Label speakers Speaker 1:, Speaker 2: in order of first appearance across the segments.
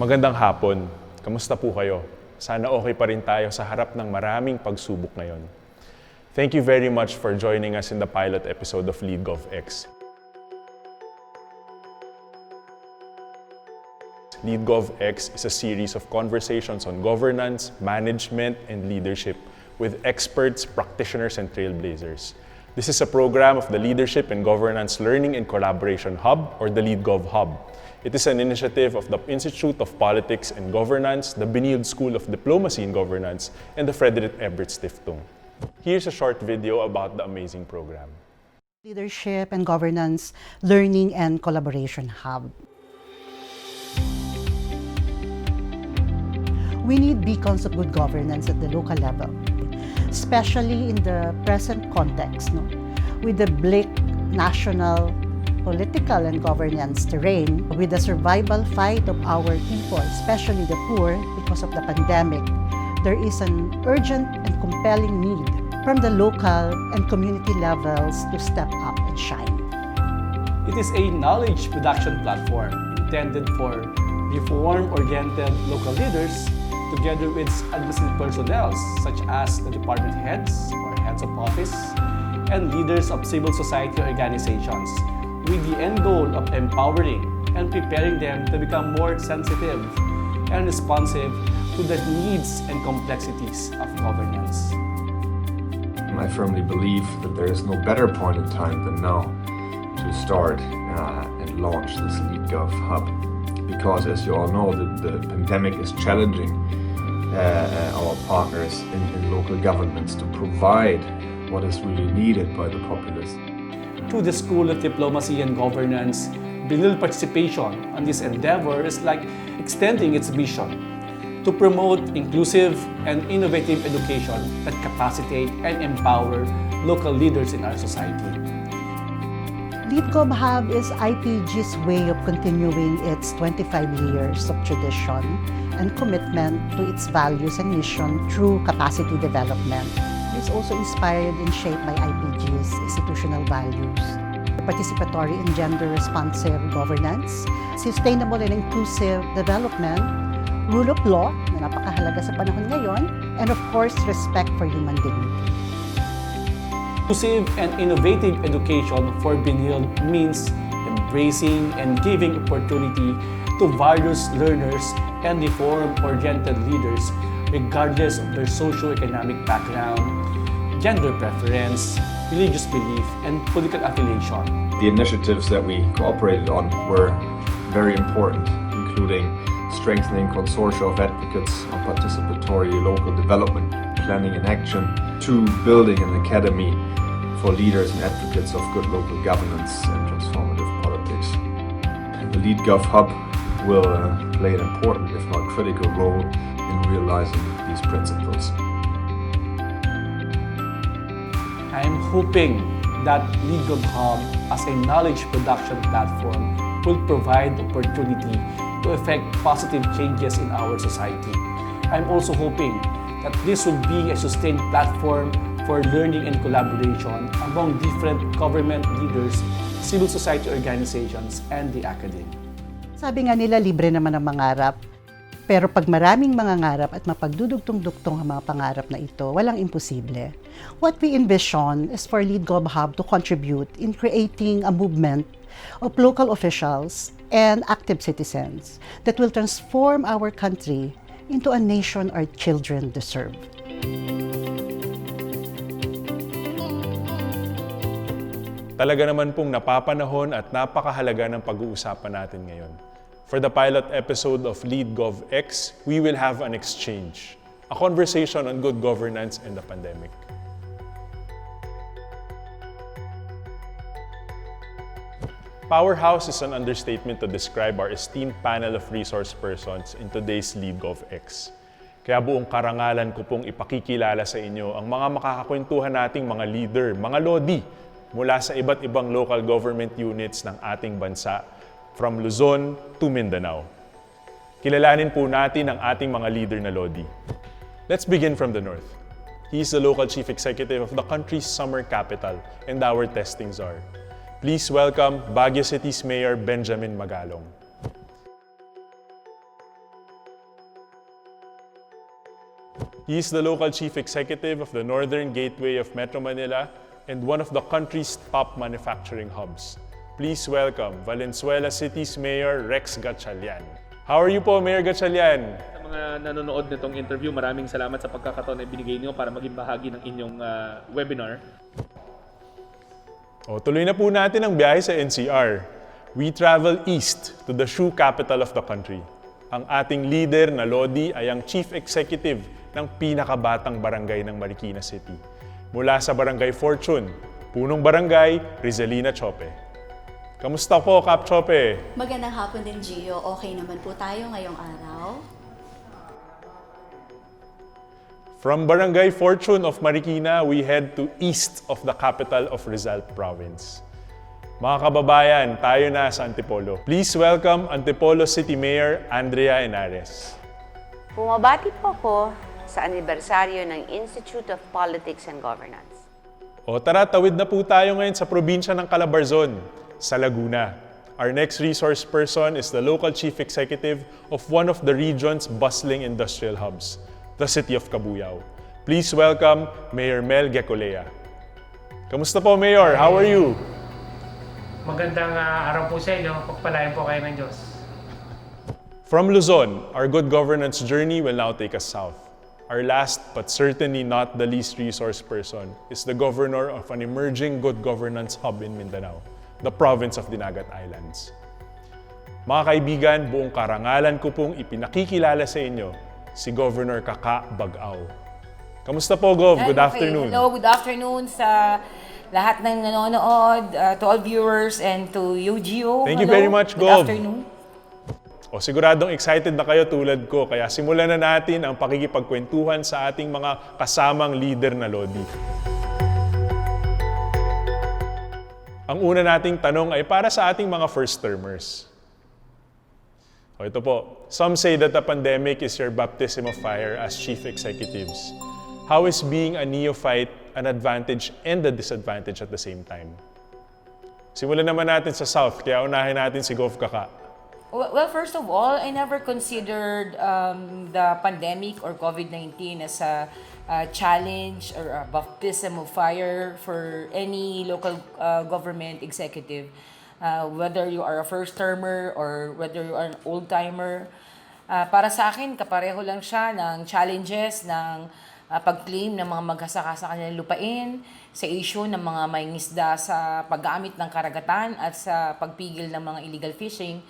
Speaker 1: Magandang hapon. Kamusta po kayo? Sana okay pa rin tayo sa harap ng maraming pagsubok ngayon. Thank you very much for joining us in the pilot episode of LeadGovX. LeadGovX is a series of conversations on governance, management, and leadership with experts, practitioners, and trailblazers. This is a program of the Leadership and Governance Learning and Collaboration Hub, or the LeadGov Hub. It is an initiative of the Institute of Politics and Governance, the Benilde School of Diplomacy and Governance, and the Friedrich Ebert Stiftung. Here's a short video about the amazing program.
Speaker 2: Leadership and Governance Learning and Collaboration Hub. We need beacons of good governance at the local level, especially in the present context, with the bleak national, political, and governance terrain, with the survival fight of our people, especially the poor, because of the pandemic. There is an urgent and compelling need from the local and community levels to step up and shine.
Speaker 3: It is a knowledge production platform intended for reform-oriented local leaders together with administrative personnel such as the department heads or heads of office and leaders of civil society organizations with the end goal of empowering and preparing them to become more sensitive and responsive to the needs and complexities of governance.
Speaker 4: I firmly believe that there is no better point in time than now to start and launch this LeadGov Hub. Because as you all know, the pandemic is challenging our partners in local governments to provide what is really needed by the populace.
Speaker 3: Through the School of Diplomacy and Governance, Benilde participation on this endeavor is like extending its vision to promote inclusive and innovative education that capacitate and empower local leaders in our society.
Speaker 2: LeadGov Hub is IPG's way of continuing its 25 years of tradition and commitment to its values and mission through capacity development. It's also inspired and shaped by IPG's institutional values, participatory and gender-responsive governance, sustainable and inclusive development, rule of law, na napakahalaga sa panahon ngayon, and of course, respect for human dignity.
Speaker 3: Inclusive and innovative education for Benilde means embracing and giving opportunity to various learners and reform-oriented leaders regardless of their socio-economic background, gender preference, religious belief, and political affiliation.
Speaker 4: The initiatives that we cooperated on were very important, including strengthening consortia of advocates on participatory local development, planning and action, to building an academy for leaders and advocates of good local governance and transformative politics. The LeadGov Hub will play an important, if not critical, role in realizing these principles.
Speaker 3: I'm hoping that LeadGov Hub as a knowledge production platform will provide opportunity to effect positive changes in our society. I'm also hoping that this will be a sustained platform for learning and collaboration among different government leaders, civil society organizations, and the academy.
Speaker 2: Sabi nga nila, libre naman ang mangarap. Pero pag maraming mangangarap at mapagdudugtong-dugtong ang mga pangarap na ito, walang imposible. What we envision is for LeadGov Hub to contribute in creating a movement of local officials and active citizens that will transform our country into a nation our children deserve.
Speaker 1: Talaga naman pong napapanahon at napakahalaga ng pag-uusapan natin ngayon. For the pilot episode of LeadGovX, we will have an exchange, a conversation on good governance and the pandemic. Powerhouse is an understatement to describe our esteemed panel of resource persons in today's LeadGovX. Kaya buong karangalan ko pong ipakikilala sa inyo ang mga makakakwentuhan nating mga leader, mga lodi, mula sa iba't ibang local government units ng ating bansa, from Luzon to Mindanao. Kilalanin po natin ang ating mga leader na lodi. Let's begin from the north. He is the local chief executive of the country's summer capital and our testing czar. Please welcome Baguio City's Mayor Benjamin Magalong. He is the local chief executive of the Northern Gateway of Metro Manila and one of the country's top manufacturing hubs. Please welcome Valenzuela City's Mayor Rex Gatchalian. How are you po, Mayor Gatchalian?
Speaker 5: Sa mga nanonood nitong interview, maraming salamat sa pagkakataon na binigay niyo para maging bahagi ng inyong webinar.
Speaker 1: Tuloy na po natin ang biyahe sa NCR. We travel east to the shoe capital of the country. Ang ating leader na Lodi ay ang chief executive ng pinakabatang barangay ng Marikina City. Mula sa Barangay Fortune, punong barangay, Rizalina, Teope. Kamusta po, Kap Teope?
Speaker 6: Magandang hapon din, Gio. Okay naman po tayo ngayong araw.
Speaker 1: From Barangay Fortune of Marikina, we head to east of the capital of Rizal Province. Mga kababayan, tayo na sa Antipolo. Please welcome Antipolo City Mayor Andrea Ynares.
Speaker 7: Bumabati po ako sa anibersaryo ng Institute of Politics and Governance.
Speaker 1: Tara, tawid na po tayo ngayon sa probinsya ng Calabarzon, sa Laguna. Our next resource person is the local chief executive of one of the region's bustling industrial hubs, the city of Cabuyao. Please welcome Mayor Mel Gecolea. Kamusta po, Mayor? How are you?
Speaker 8: Magandang araw po sa inyo. Pagpalain po kayo ng Diyos.
Speaker 1: From Luzon, our good governance journey will now take us south. Our last, but certainly not the least resource person, is the governor of an emerging good governance hub in Mindanao, the province of Dinagat Islands. Mga kaibigan, buong karangalan ko pong ipinakikilala sa inyo si Governor Kaka Bagao. Kamusta po, Gov? Good afternoon.
Speaker 9: Hello, good afternoon sa lahat ng nanonood, to all viewers, and to you, Gio.
Speaker 1: Thank you very much, Gov.
Speaker 9: Good afternoon.
Speaker 1: Siguradong excited na kayo tulad ko, kaya simulan na natin ang pakikipagkwentuhan sa ating mga kasamang leader na Lodi. Ang una nating tanong ay para sa ating mga first-termers. Ito po, some say that the pandemic is your baptism of fire as chief executives. How is being a neophyte an advantage and a disadvantage at the same time? Simulan naman natin sa South, kaya unahin natin si Gov Kaka.
Speaker 9: Well, first of all, I never considered the pandemic or COVID-19 as a challenge or a baptism of fire for any local government executive. Whether you are a first-termer or whether you are an old-timer. Para sa akin, kapareho lang siya ng challenges ng pag-claim ng mga maghasaka sa kanilang lupain, sa issue ng mga mangingisda sa paggamit ng karagatan at sa pagpigil ng mga illegal fishing.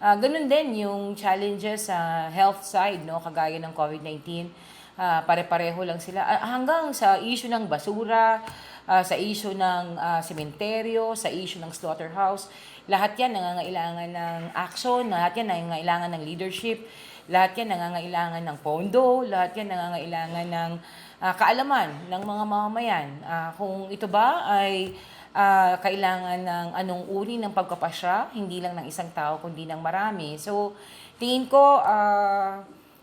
Speaker 9: Ganun din yung challenges sa health side, no, kagaya ng COVID-19. Pare-pareho lang sila. Hanggang sa issue ng basura, sa issue ng sementeryo, sa issue ng slaughterhouse. Lahat yan nangangailangan ng action, lahat yan nangangailangan ng leadership, lahat yan nangangailangan ng pondo, lahat yan nangangailangan ng kaalaman ng mga mamamayan. Kung ito ba ay kailangan ng anong uri ng pagkapasya, hindi lang ng isang tao, kundi ng marami. So, tingin ko,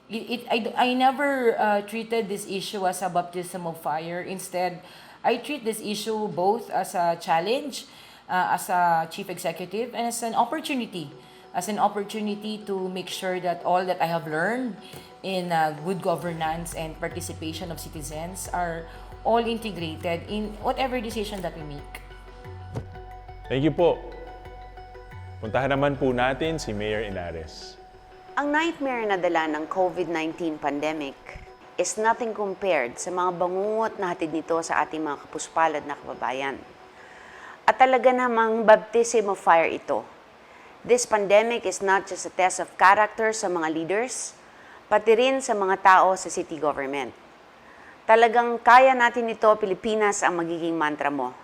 Speaker 9: I never treated this issue as a baptism of fire. Instead, I treat this issue both as a challenge, as a chief executive, and as an opportunity. As an opportunity to make sure that all that I have learned in good governance and participation of citizens are all integrated in whatever decision that we make.
Speaker 1: Thank you po. Puntahan naman po natin si Mayor Ynares.
Speaker 7: Ang nightmare na dala ng COVID-19 pandemic is nothing compared sa mga bangungot na hatid nito sa ating mga kapuspalad na kababayan. At talaga namang baptism of fire ito. This pandemic is not just a test of character sa mga leaders, pati rin sa mga tao sa city government. Talagang kaya natin ito, Pilipinas, ang magiging mantra mo.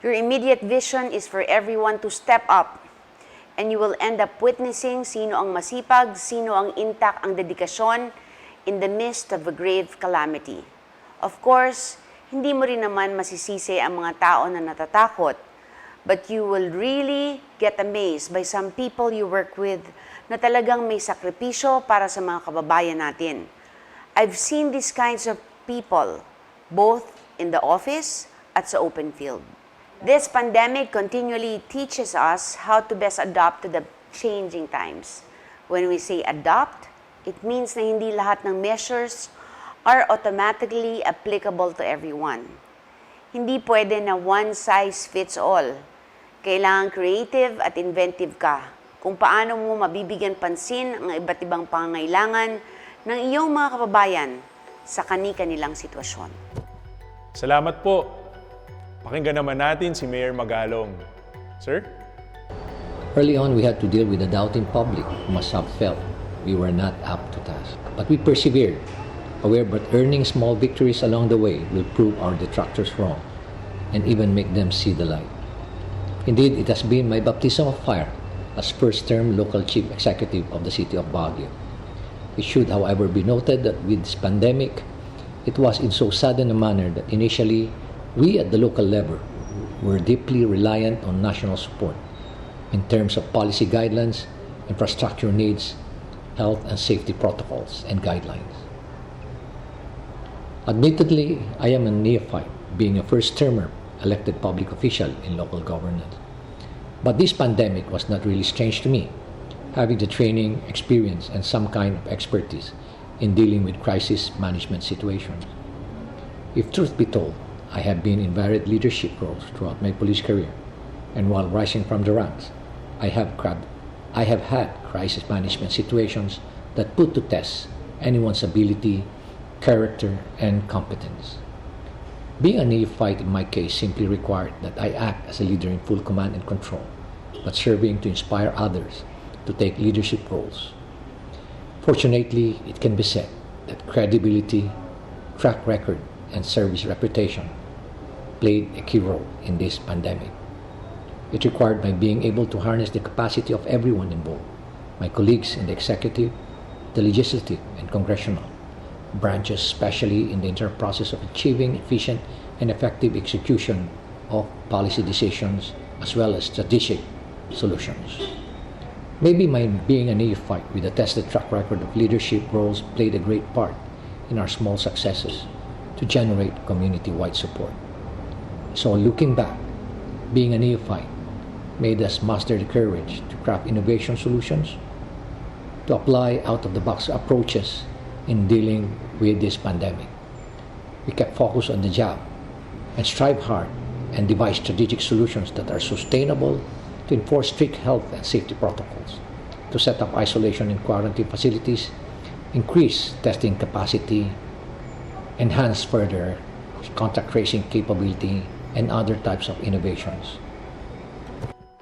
Speaker 7: Your immediate vision is for everyone to step up, and you will end up witnessing sino ang masipag, sino ang intact ang dedikasyon in the midst of a grave calamity. Of course, hindi mo rin naman masisisi ang mga tao na natatakot, but you will really get amazed by some people you work with na talagang may sakripisyo para sa mga kababayan natin. I've seen these kinds of people, both in the office at sa open field. This pandemic continually teaches us how to best adapt to the changing times. When we say adopt, it means na hindi lahat ng measures are automatically applicable to everyone. Hindi pwede na one size fits all. Kailangan creative at inventive ka kung paano mo mabibigyan pansin ang iba't ibang pangangailangan ng iyong mga kababayan sa kani-kanilang sitwasyon.
Speaker 1: Salamat po. Pakinggan naman natin si Mayor Magalong. Sir?
Speaker 10: Early on, we had to deal with a doubting public who must have felt we were not up to task. But we persevered, aware that earning small victories along the way will prove our detractors wrong and even make them see the light. Indeed, it has been my baptism of fire as first-term local chief executive of the city of Baguio. It should, however, be noted that with this pandemic, it was in so sudden a manner that initially, we at the local level were deeply reliant on national support in terms of policy guidelines, infrastructure needs, health and safety protocols and guidelines. Admittedly, I am a neophyte, being a first-termer elected public official in local governance. But this pandemic was not really strange to me, having the training, experience, and some kind of expertise in dealing with crisis management situations. If truth be told, I have been in varied leadership roles throughout my police career, and while rising from the ranks, I have had crisis management situations that put to test anyone's ability, character, and competence. Being a neophyte in my case simply required that I act as a leader in full command and control, but serving to inspire others to take leadership roles. Fortunately, it can be said that credibility, track record, and service reputation played a key role in this pandemic. It required my being able to harness the capacity of everyone involved, my colleagues in the executive, the legislative, and congressional branches, especially in the internal process of achieving efficient and effective execution of policy decisions as well as strategic solutions. Maybe my being a neophyte with a tested track record of leadership roles played a great part in our small successes to generate community-wide support. So looking back, being a neophyte made us muster the courage to craft innovation solutions, to apply out-of-the-box approaches in dealing with this pandemic. We kept focused on the job and strive hard and devise strategic solutions that are sustainable to enforce strict health and safety protocols, to set up isolation and quarantine facilities, increase testing capacity, enhance further contact tracing capability, and other types of innovations.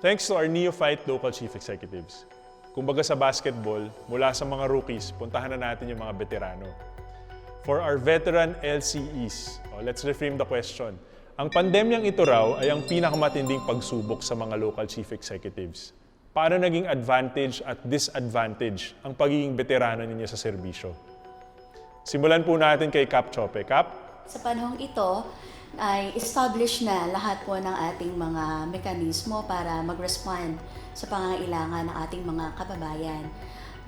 Speaker 1: Thanks to our neophyte local chief executives. Kumbaga sa basketball, mula sa mga rookies, puntahan na natin yung mga veterano. For our veteran LCEs, let's reframe the question. Ang pandemyang ito raw ay ang pinakamatinding pagsubok sa mga local chief executives. Paano naging advantage at disadvantage ang pagiging veterano ninyo sa serbisyo? Simulan po natin kay Cap Teope. Cap?
Speaker 6: Sa panahong ito, ay establish na lahat po ng ating mga mekanismo para mag-respond sa pangangailangan ng ating mga kababayan.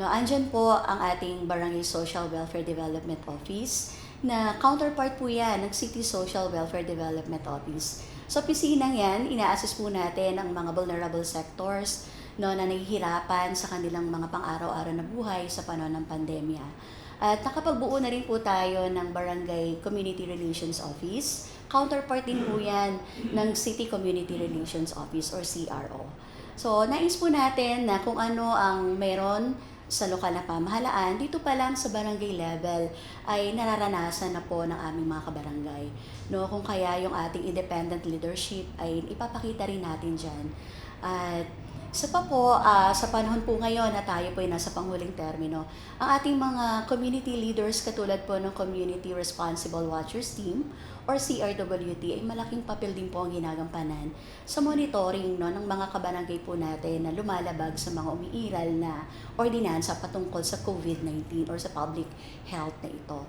Speaker 6: No, andyan po ang ating Barangay Social Welfare Development Office na counterpart po yan ng City Social Welfare Development Office. Sa opisinang yan, ina-assess po natin ang mga vulnerable sectors na nahihirapan sa kanilang mga pang-araw-araw na buhay sa panahon ng pandemya. At nakapagbuo na rin po tayo ng Barangay Community Relations Office. Counterpart din po yan ng City Community Relations Office or CRO. So, nais po natin na kung ano ang meron sa lokal na pamahalaan, dito pa lang sa barangay level ay nararanasan na po ng aming mga kabarangay. No, kung kaya yung ating independent leadership ay ipapakita rin natin dyan. At isa pa po, sa panahon po ngayon na tayo po ay nasa panghuling termino, ang ating mga community leaders katulad po ng Community Responsible Watchers Team or CRWT ay malaking papel din po ang ginagampanan sa monitoring ng mga kabarangay po natin na lumalabag sa mga umiiral na ordinansa patungkol sa COVID-19 or sa public health na ito.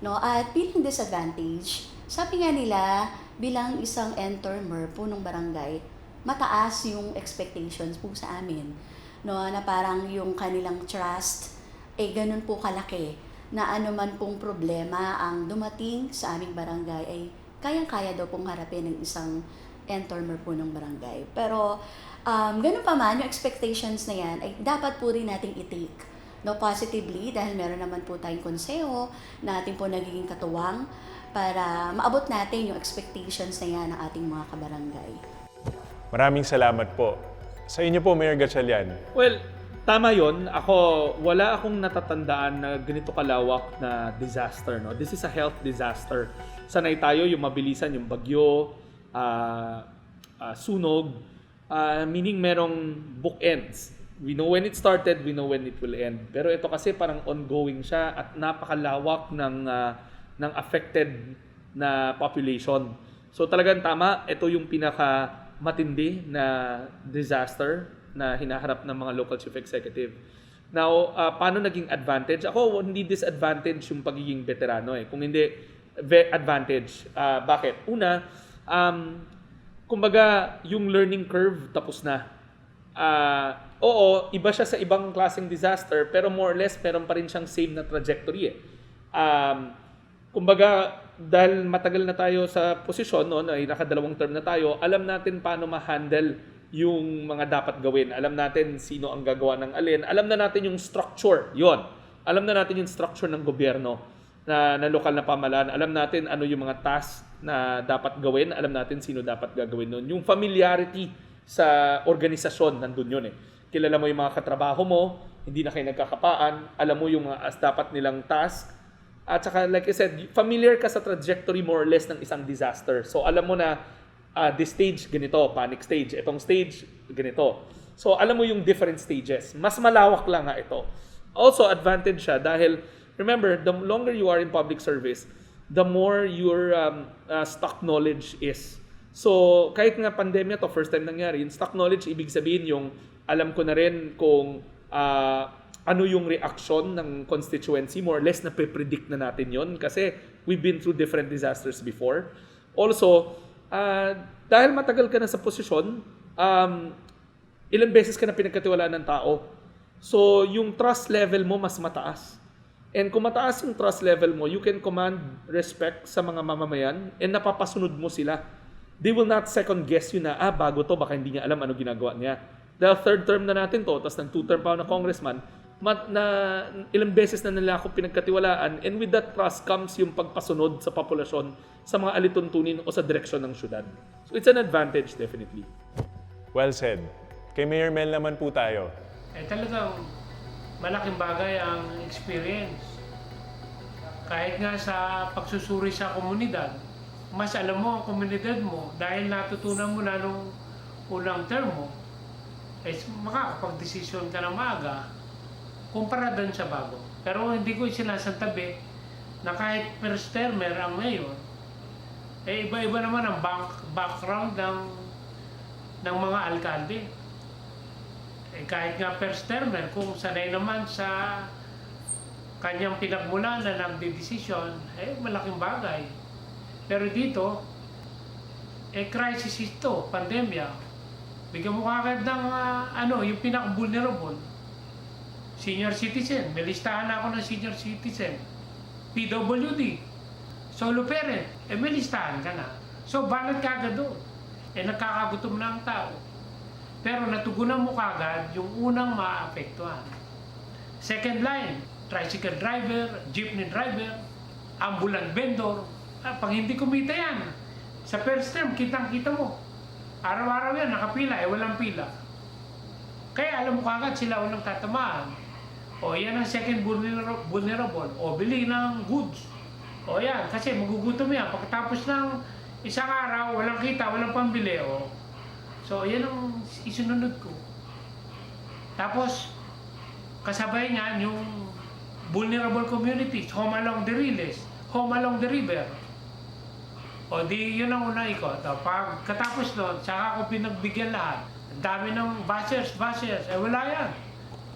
Speaker 6: No, at bilang disadvantage, sabi nga nila bilang isang end-termer po ng barangay, mataas yung expectations po sa amin, no, na parang yung kanilang trust ganun po kalaki na anuman pong problema ang dumating sa aming barangay ay kayang-kaya daw pong harapin ng isang end-termer po ng barangay. Pero ganun pa man, yung expectations na yan ay dapat po rin nating i-take no, positively dahil meron naman po tayong konseho na ating po nagiging katuwang para maabot natin yung expectations na yan ng ating mga kabarangay.
Speaker 1: Maraming salamat po. Sa inyo po, Mayor Gatchalian.
Speaker 5: Well, tama yon. Wala akong natatandaan na ganito kalawak na disaster. No? This is a health disaster. Sanay tayo yung mabilisan, yung bagyo, sunog, meaning merong bookends. We know when it started, we know when it will end. Pero ito kasi parang ongoing siya at napakalawak ng affected na population. So talagang tama, ito yung pinaka matindi na disaster na hinaharap ng mga local chief executive. Now, paano naging advantage? Ako, hindi disadvantage yung pagiging veterano eh. Kung hindi, advantage. Bakit? Una, kumbaga, yung learning curve tapos na. Oo, iba siya sa ibang klaseng disaster, pero more or less, meron pa rin siyang same na trajectory eh. Kumbaga, dahil matagal na tayo sa posisyon, no, ay nakadalawang term na tayo, alam natin paano ma-handle yung mga dapat gawin. Alam natin sino ang gagawa ng alin. Alam na natin yung structure, yon. Alam na natin yung structure ng gobyerno na lokal na pamahalaan. Alam natin ano yung mga tasks na dapat gawin. Alam natin sino dapat gagawin nun. Yung familiarity sa organisasyon, nandun yun eh. Kilala mo yung mga katrabaho mo, hindi na kayo nagkakapaan, alam mo yung mga dapat nilang task. At saka, like I said, familiar ka sa trajectory more or less ng isang disaster. So, alam mo na this stage, ganito, panic stage. Itong stage, ganito. So, alam mo yung different stages. Mas malawak lang nga ito. Also, advantage siya dahil, remember, the longer you are in public service, the more your stock knowledge is. So, kahit nga pandemya to, first time nangyari, yung stock knowledge, ibig sabihin yung alam ko na rin kung ano yung reaction ng constituency, more or less na pre-predict na natin yon kasi we've been through different disasters before. Also, dahil matagal ka na sa posisyon, ilang beses ka na pinagkatiwalaan ng tao. So, yung trust level mo mas mataas. And kung mataas yung trust level mo, you can command respect sa mga mamamayan and napapasunod mo sila. They will not second guess you na, bago to, baka hindi niya alam ano ginagawa niya. Dahil third term na natin to, tapos ng 2 term pa ako na congressman, na ilang beses na nila ako pinagkatiwalaan, and with that trust comes yung pagpasunod sa populasyon sa mga alituntunin o sa direksyon ng syudad. So it's an advantage definitely.
Speaker 1: Well said. Kay Mayor Mel naman po tayo.
Speaker 8: Talagang malaking bagay ang experience. Kahit nga sa pagsusuri sa komunidad, mas alam mo ang komunidad mo dahil natutunan mo na nung unang term mo, makakapag-desisyon ka na maaga kumpara doon sa bago. Pero hindi ko sinasantabi na kahit first termer ang mayor, iba-iba naman ang background ng mga alkalde. Kahit nga first termer, kung sanay naman sa kanyang pinagmulan na nagdedesisyon, malaking bagay. Pero dito, crisis ito, pandemya. Bigyan mo kagad ng yung pinaka-vulnerable. Senior citizen, may listahan ako ng senior citizen. PWD, solo parent, may listahan ka na. So, balat kagad doon. Nagkakagutom na ang tao. Pero natugunan mo kagad yung unang maapektuhan. Second line, tricycle driver, jeepney driver, ambulant vendor. Pag hindi kumita yan, sa first term, kitang-kita mo. Araw-araw yan, nakapila, walang pila. Kaya alam mo kagad sila unang tatamaan. O yan ang second vulnerable. O bili ng goods. O yan, kasi magugutom yan. Pagkatapos ng isang araw, walang kita, walang pambili. So yan ang isunod ko. Tapos, kasabay niyan yung vulnerable communities, home along the riles, home along the river. O di yun ang unang ikot. Pagkatapos doon, saka ako pinagbigyan lahat. Ang dami ng bashers, wala yan.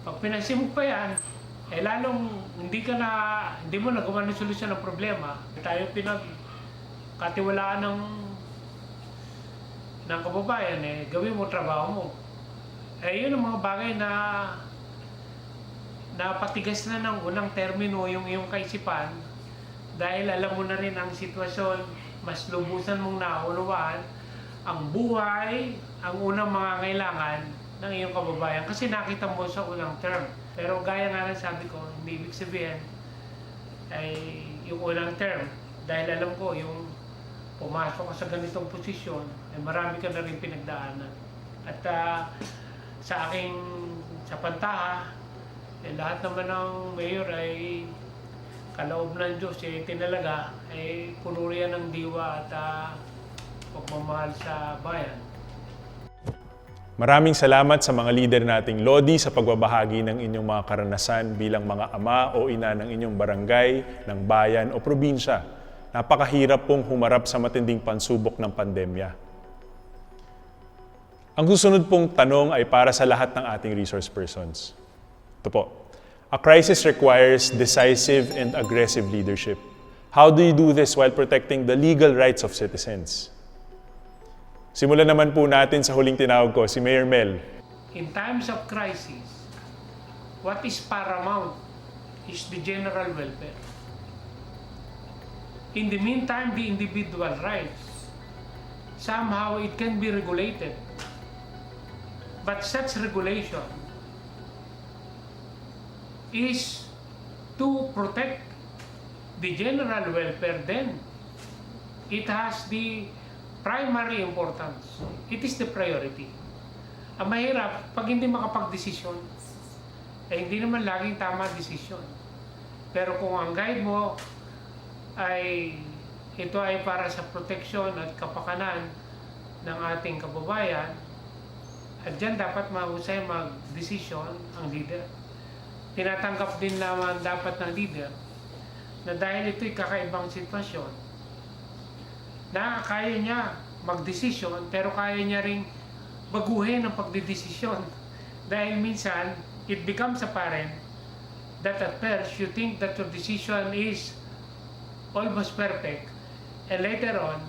Speaker 8: Pag pinagsimok pa yan, lalong hindi mo nagawa ng solusyon ng problema. Tayo pinagkatiwalaan ng kababayan, gawin mo trabaho mo. Yun ang mga bagay na patigas na ng unang termino yung iyong kaisipan dahil alam mo na rin ang sitwasyon, mas lubusan mong naunawaan ang buhay, ang unang mga kailangan ng iyong kababayan kasi nakita mo sa unang term. Pero gaya nga lang sabi ko, hindi ibig sabihin ay yung unang term. Dahil alam ko, yung pumasok ka sa ganitong posisyon, ay marami ka na rin pinagdaanan. At sa pantaha, lahat naman ng mayor ay kaloob ng Diyos, tinalaga, ay puno riyan ng diwa at pagmamahal sa bayan.
Speaker 1: Maraming salamat sa mga leader nating Lodi sa pagbabahagi ng inyong mga karanasan bilang mga ama o ina ng inyong barangay, ng bayan o probinsya. Napakahirap pong humarap sa matinding pansubok ng pandemya. Ang susunod pong tanong ay para sa lahat ng ating resource persons. Ito po. A crisis requires decisive and aggressive leadership. How do you do this while protecting the legal rights of citizens? Simulan naman po natin sa huling tinawag ko, si Mayor Mel.
Speaker 8: In times of crisis, what is paramount is the general welfare. In the meantime, the individual rights, somehow it can be regulated. But such regulation is to protect the general welfare, then it has the primary importance. It is the priority. Ang mahirap, pag hindi makapag-desisyon, hindi naman laging tama desisyon. Pero kung ang guide mo ay ito ay para sa proteksyon at kapakanan ng ating kababayan, at dyan dapat mahusay mag-desisyon ang leader. Tinatanggap din naman dapat ng leader na dahil ito'y kakaibang sitwasyon, na kaya niya magdesisyon pero kaya niya ring baguhin ang pagdedesisyon. Dahil minsan, it becomes apparent that at first you think that your decision is almost perfect and later on,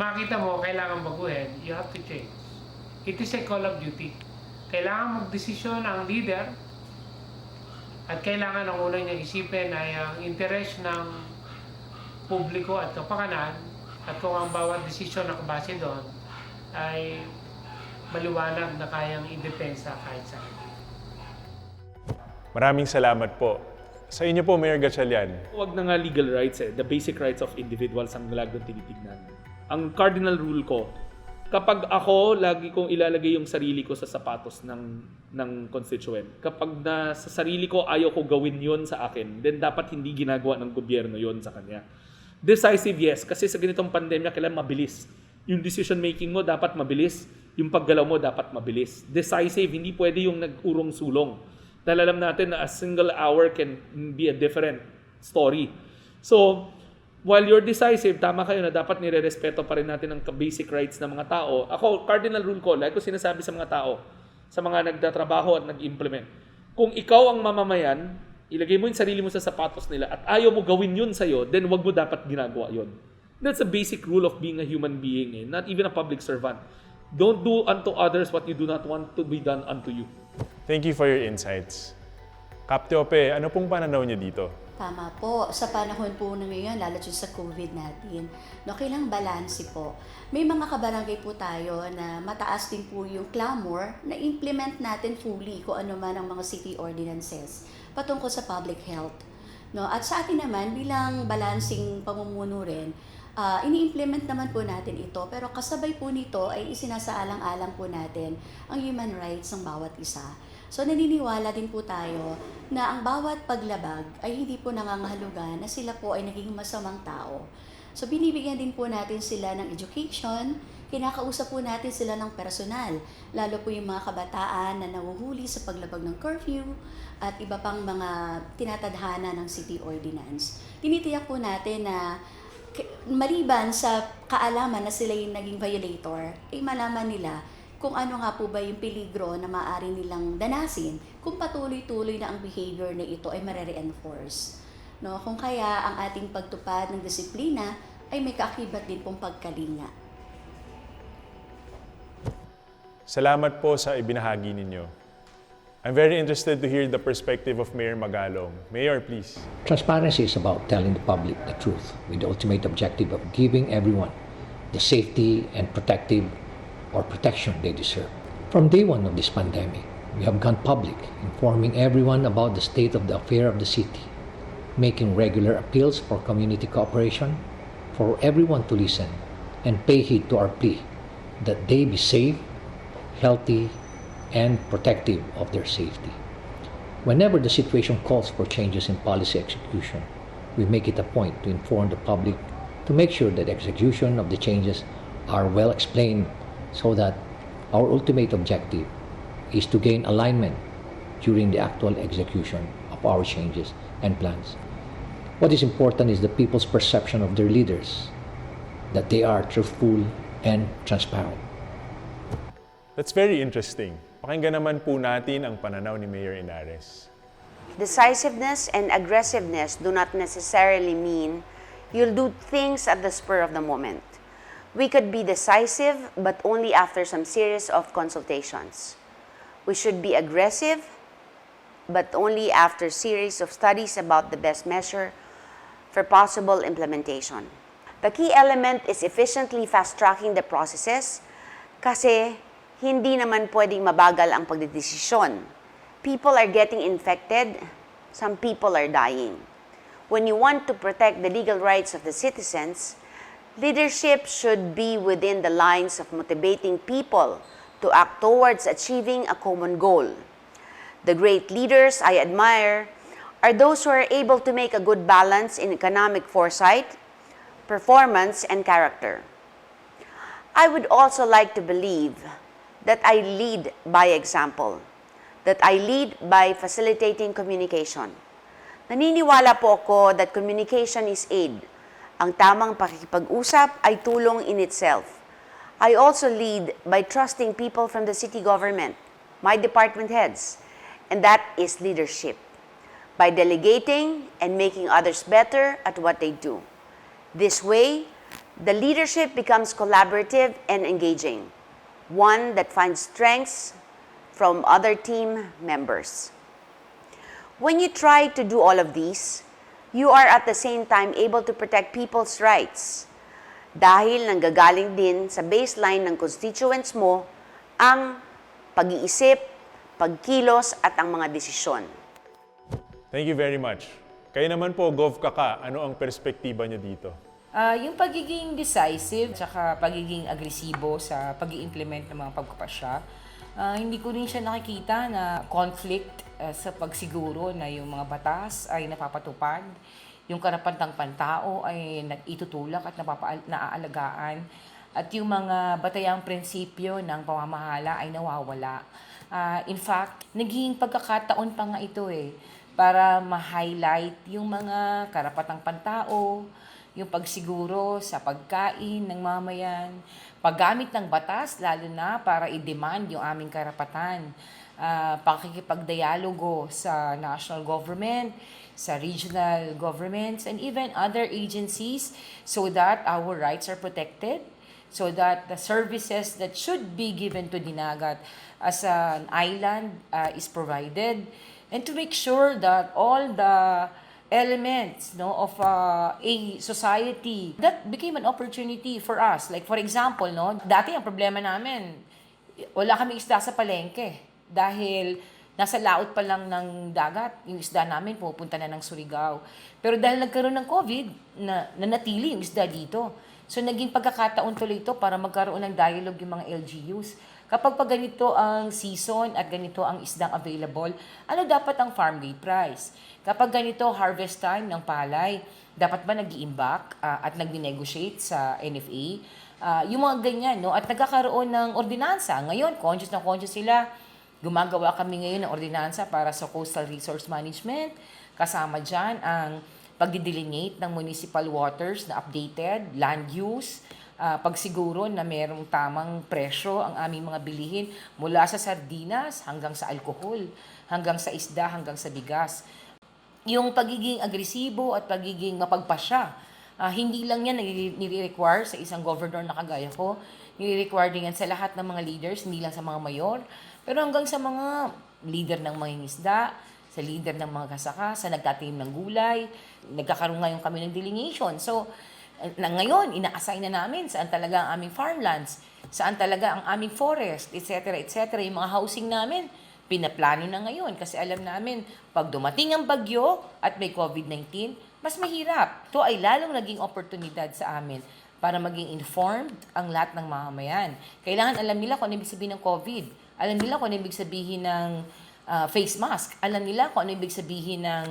Speaker 8: makita mo kailangan baguhin, you have to change. It is a call of duty. Kailangan magdesisyon ang leader at kailangan ang unang niya isipin ay ang interes ng publiko at kapakanan. At kung ang bawat desisyon na kabase doon ay maliwanag na kayang idepensa kahit saan.
Speaker 1: Maraming salamat po. Sa inyo po, Mayor Gatchalian.
Speaker 5: Huwag na nga legal rights the basic rights of individuals ang laging tinitignan. Ang cardinal rule ko, kapag ako, lagi kong ilalagay yung sarili ko sa sapatos ng constituent. Kapag sa sarili ko ayaw ko gawin yon sa akin, then dapat hindi ginagawa ng gobyerno yon sa kanya. Decisive, yes. Kasi sa ganitong pandemya, kailangan mabilis. Yung decision making mo dapat mabilis. Yung paggalaw mo dapat mabilis. Decisive, hindi pwede yung nag-urong-sulong. Dahil alam natin na a single hour can be a different story. So, while you're decisive, tama kayo na dapat nire-respeto pa rin natin ang basic rights ng mga tao. Ako, cardinal rule ko, like ko sinasabi sa mga tao, sa mga nagtatrabaho at nag-implement. Kung ikaw ang mamamayan, ilagay mo yung sarili mo sa sapatos nila at ayaw mo gawin yun sa'yo, then wag mo dapat ginagawa yun. That's a basic rule of being a human being, not even a public servant. Don't do unto others what you do not want to be done unto you.
Speaker 1: Thank you for your insights. Kap Teope, ano pong pananaw niyo dito?
Speaker 6: Tama po. Sa panahon po na ngayon, lalo sa COVID natin, kailangang balanse po. May mga kabarangay po tayo na mataas din po yung clamor na implement natin fully kung ano man ang mga city ordinances patungkol sa public health. At sa atin naman, bilang balancing pamumuno rin, ini-implement naman po natin ito, pero kasabay po nito ay isinasaalang-alang po natin ang human rights ng bawat isa. So naniniwala din po tayo na ang bawat paglabag ay hindi po nangangahulugan na sila po ay naging masamang tao. So binibigyan din po natin sila ng education, kinakausap po natin sila ng personal, lalo po yung mga kabataan na nahuhuli sa paglabag ng curfew at iba pang mga tinatadhana ng city ordinance. Tinitiyak po natin na maliban sa kaalaman na sila yung naging violator, ay malaman nila kung ano nga po ba yung peligro na maaari nilang danasin kung patuloy-tuloy na ang behavior na ito ay marere-enforce. Kung kaya ang ating pagtupad ng disiplina ay may kaakibat din pong pagkalinga.
Speaker 1: Salamat po sa ibinahagi ninyo. I'm very interested to hear the perspective of Mayor Magalong. Mayor, please.
Speaker 10: Transparency is about telling the public the truth with the ultimate objective of giving everyone the safety and protection they deserve. From day one of this pandemic, we have gone public, informing everyone about the state of the affair of the city, making regular appeals for community cooperation, for everyone to listen and pay heed to our plea that they be safe, healthy, and protective of their safety. Whenever the situation calls for changes in policy execution, we make it a point to inform the public to make sure that execution of the changes are well explained so that our ultimate objective is to gain alignment during the actual execution of our changes and plans. What is important is the people's perception of their leaders, that they are truthful and transparent.
Speaker 1: That's very interesting. Pakinggan naman po natin ang pananaw ni Mayor Ynares.
Speaker 7: Decisiveness and aggressiveness do not necessarily mean you'll do things at the spur of the moment. We could be decisive, but only after some series of consultations. We should be aggressive, but only after series of studies about the best measure for possible implementation. The key element is efficiently fast-tracking the processes kasi hindi naman pwedeng mabagal ang pagdedesisyon. People are getting infected, some people are dying. When you want to protect the legal rights of the citizens, leadership should be within the lines of motivating people to act towards achieving a common goal. The great leaders I admire are those who are able to make a good balance in economic foresight, performance, and character. I would also like to believe that I lead by example, that I lead by facilitating communication. Naniniwala po ako that communication is aid. Ang tamang pakikipag-usap ay tulong in itself. I also lead by trusting people from the city government, my department heads, and that is leadership. By delegating and making others better at what they do. This way, the leadership becomes collaborative and engaging, one that finds strengths from other team members. When you try to do all of these, you are at the same time able to protect people's rights dahil nanggagaling din sa baseline ng constituents mo ang pag-iisip, pagkilos at ang mga desisyon.
Speaker 1: Thank you very much. Kayo naman po, Gov Kaka, ano ang perspektiba niyo dito?
Speaker 9: Yung pagiging decisive tsaka pagiging agresibo sa pag-i-implement ng mga pagpapasya, hindi ko rin siya nakikita na conflict sa pagsiguro na yung mga batas ay napapatupad, yung karapatang-pantao ay itutulak at naaalagaan, at yung mga batayang prinsipyo ng pamamahala ay nawawala. In fact, naging pagkakataon pa nga ito para ma-highlight yung mga karapatang-pantao, yung pagsiguro sa pagkain ng mamayan, paggamit ng batas lalo na para i-demand yung aming karapatan, pakikipagdialogo sa national government, sa regional governments, and even other agencies so that our rights are protected, so that the services that should be given to Dinagat as an island is provided, and to make sure that all the elements of a society that became an opportunity for us. Like for example, dati ang problema namin, wala kami isda sa palengke dahil nasa laot pa lang ng dagat, yung isda namin pupunta na ng Surigao. Pero dahil nagkaroon ng COVID, nanatili yung isda dito. So naging pagkakataon tuloy ito para magkaroon ng dialogue yung mga LGUs. Kapag ganito ang season at ganito ang isdang available, ano dapat ang farm gate price? Kapag ganito harvest time ng palay, dapat ba nag-i-imbak at nag-negotiate sa NFA? Yung mga ganyan, at nagkakaroon ng ordinansa. Ngayon, conscious sila. Gumagawa kami ngayon ng ordinansa para sa coastal resource management. Kasama dyan ang pagdidelineate ng municipal waters na updated, land use, pagsiguro na merong tamang presyo ang aming mga bilihin mula sa sardinas hanggang sa alkohol, hanggang sa isda, hanggang sa bigas. Yung pagiging agresibo at pagiging mapagpasya, hindi lang yan nire-require sa isang governor na kagaya ko, nire-require din yan sa lahat ng mga leaders, hindi lang sa mga mayor, pero hanggang sa mga leader ng mga isda, sa leader ng mga kasaka, sa nagtatanim ng gulay, nagkakaroon ngayon kami ng delineation. So, ngayon, ina-assign na namin saan talaga ang aming farmlands, saan talaga ang aming forest, etc., etc. Yung mga housing namin, Pinaplano na ngayon kasi alam namin pag dumating ang bagyo at may COVID-19, mas mahirap. Ito ay lalong naging oportunidad sa amin para maging informed ang lahat ng mamamayan. Kailangan alam nila kung ano ibig sabihin ng COVID. Alam nila kung ano ibig sabihin ng face mask. Alam nila kung ano ibig sabihin ng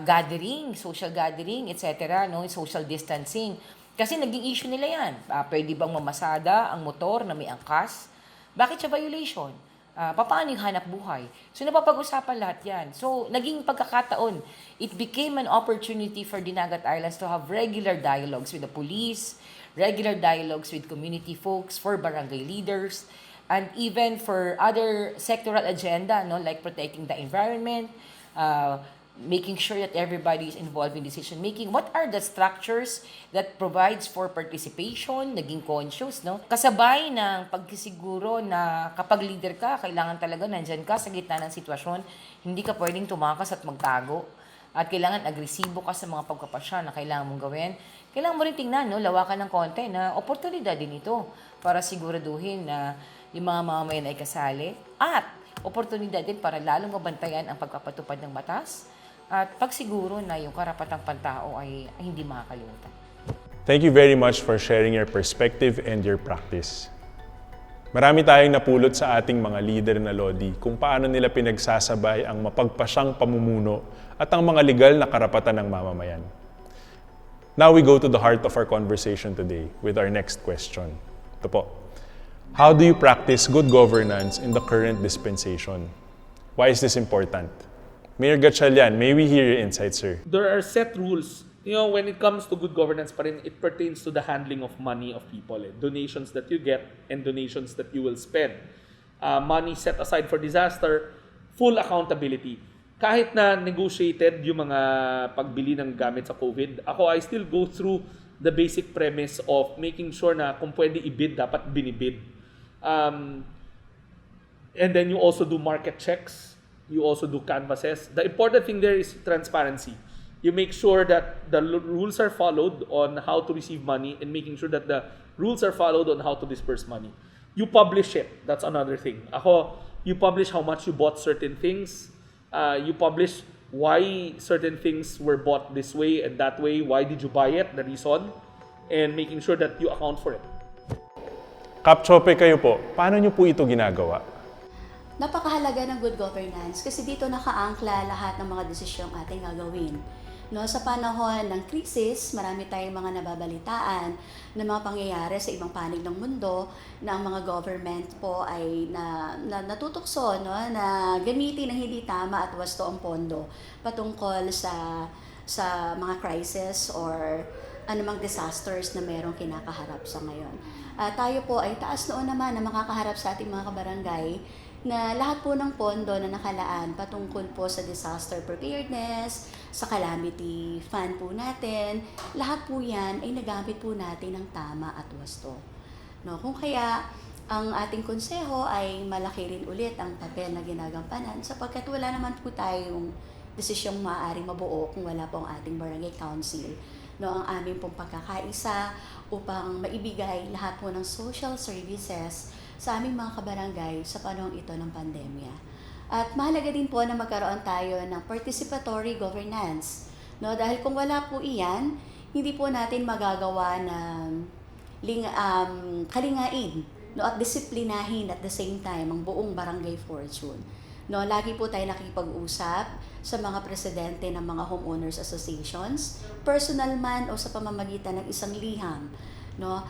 Speaker 9: gathering, social gathering, etc., no? Social distancing. Kasi naging issue nila yan. Pwede bang mamasada ang motor na may angkas? Bakit siya violation? Paano yung hanap buhay? So, napapag-usapan lahat yan. So, naging pagkakataon. It became an opportunity for Dinagat Islands to have regular dialogues with the police, regular dialogues with community folks, for barangay leaders, and even for other sectoral agenda, no, like protecting the environment, making sure that everybody is involved in decision making. What are the structures that provides for participation, naging conscious, no? Kasabay ng pagkisiguro na kapag leader ka, kailangan talaga nandyan ka sa gitna ng sitwasyon, hindi ka pwedeng tumakas at magtago. At kailangan agresibo ka sa mga pagkapasya na kailangan mong gawin. Kailangan mo rin tingnan, no, lawakan ng konti na oportunidad din ito para siguraduhin na yung mga mamamayan ay kasali at oportunidad din para lalong mabantayan ang pagpapatupad ng batas at pagsiguro na yung karapatang pantao ay hindi makakalimutan.
Speaker 1: Thank you very much for sharing your perspective and your practice. Marami tayong napulot sa ating mga leader na Lodi kung paano nila pinagsasabay ang mapagpasyang pamumuno at ang mga legal na karapatan ng mamamayan. Now we go to the heart of our conversation today with our next question. Ito po. How do you practice good governance in the current dispensation? Why is this important? Mayor Gatchalian, may we hear your insights, sir?
Speaker 5: There are set rules. You know, when it comes to good governance pa rin, it pertains to the handling of money of people. Donations that you get and donations that you will spend. Money set aside for disaster, full accountability. Kahit na negotiated yung mga pagbili ng gamit sa COVID, I still go through the basic premise of making sure na kung pwede i-bid, dapat binibid. And then you also do market checks. You also do canvasses. The important thing there is transparency. You make sure that the rules are followed on how to receive money and making sure that the rules are followed on how to disperse money. You publish it. That's another thing. You publish how much you bought certain things. You publish why certain things were bought this way and that way. Why did you buy it? The reason. And making sure that you account for it.
Speaker 1: Teope, kayo po, paano nyo po ito ginagawa?
Speaker 6: Napakahalaga ng good governance kasi dito nakaangkla lahat ng mga desisyong ating gagawin. No, sa panahon ng krisis, marami tayong mga nababalitaan na mga pangyayari sa ibang panig ng mundo na ang mga government po ay natutukso, no, na gamitin ng hindi tama at wasto ang pondo patungkol sa mga crisis or anumang disasters na merong kinakaharap sa ngayon. Tayo po ay taas noon naman na makakaharap sa ating mga kabarangay na lahat po ng pondo na nakalaan patungkol po sa disaster preparedness, sa calamity fund po natin, lahat po yan ay nagamit po natin ng tama at wasto. No, kung kaya ang ating konseho ay malaki rin ulit ang papel na ginagampanan sapagkat wala naman po tayong desisyong maaaring mabuo kung wala po ang ating barangay council. No, ang aming pong pagkakaisa upang maibigay lahat po ng social services sa aming mga kabarangay sa panahong ito ng pandemya. At mahalaga din po na magkaroon tayo ng participatory governance. No, dahil kung wala po iyan, hindi po natin magagawa na kalingain, no, at disiplinahin at the same time ang buong barangay fortune. No, lagi po tayo nakikipag-usap sa mga presidente ng mga homeowners associations, personal man o sa pamamagitan ng isang liham. No,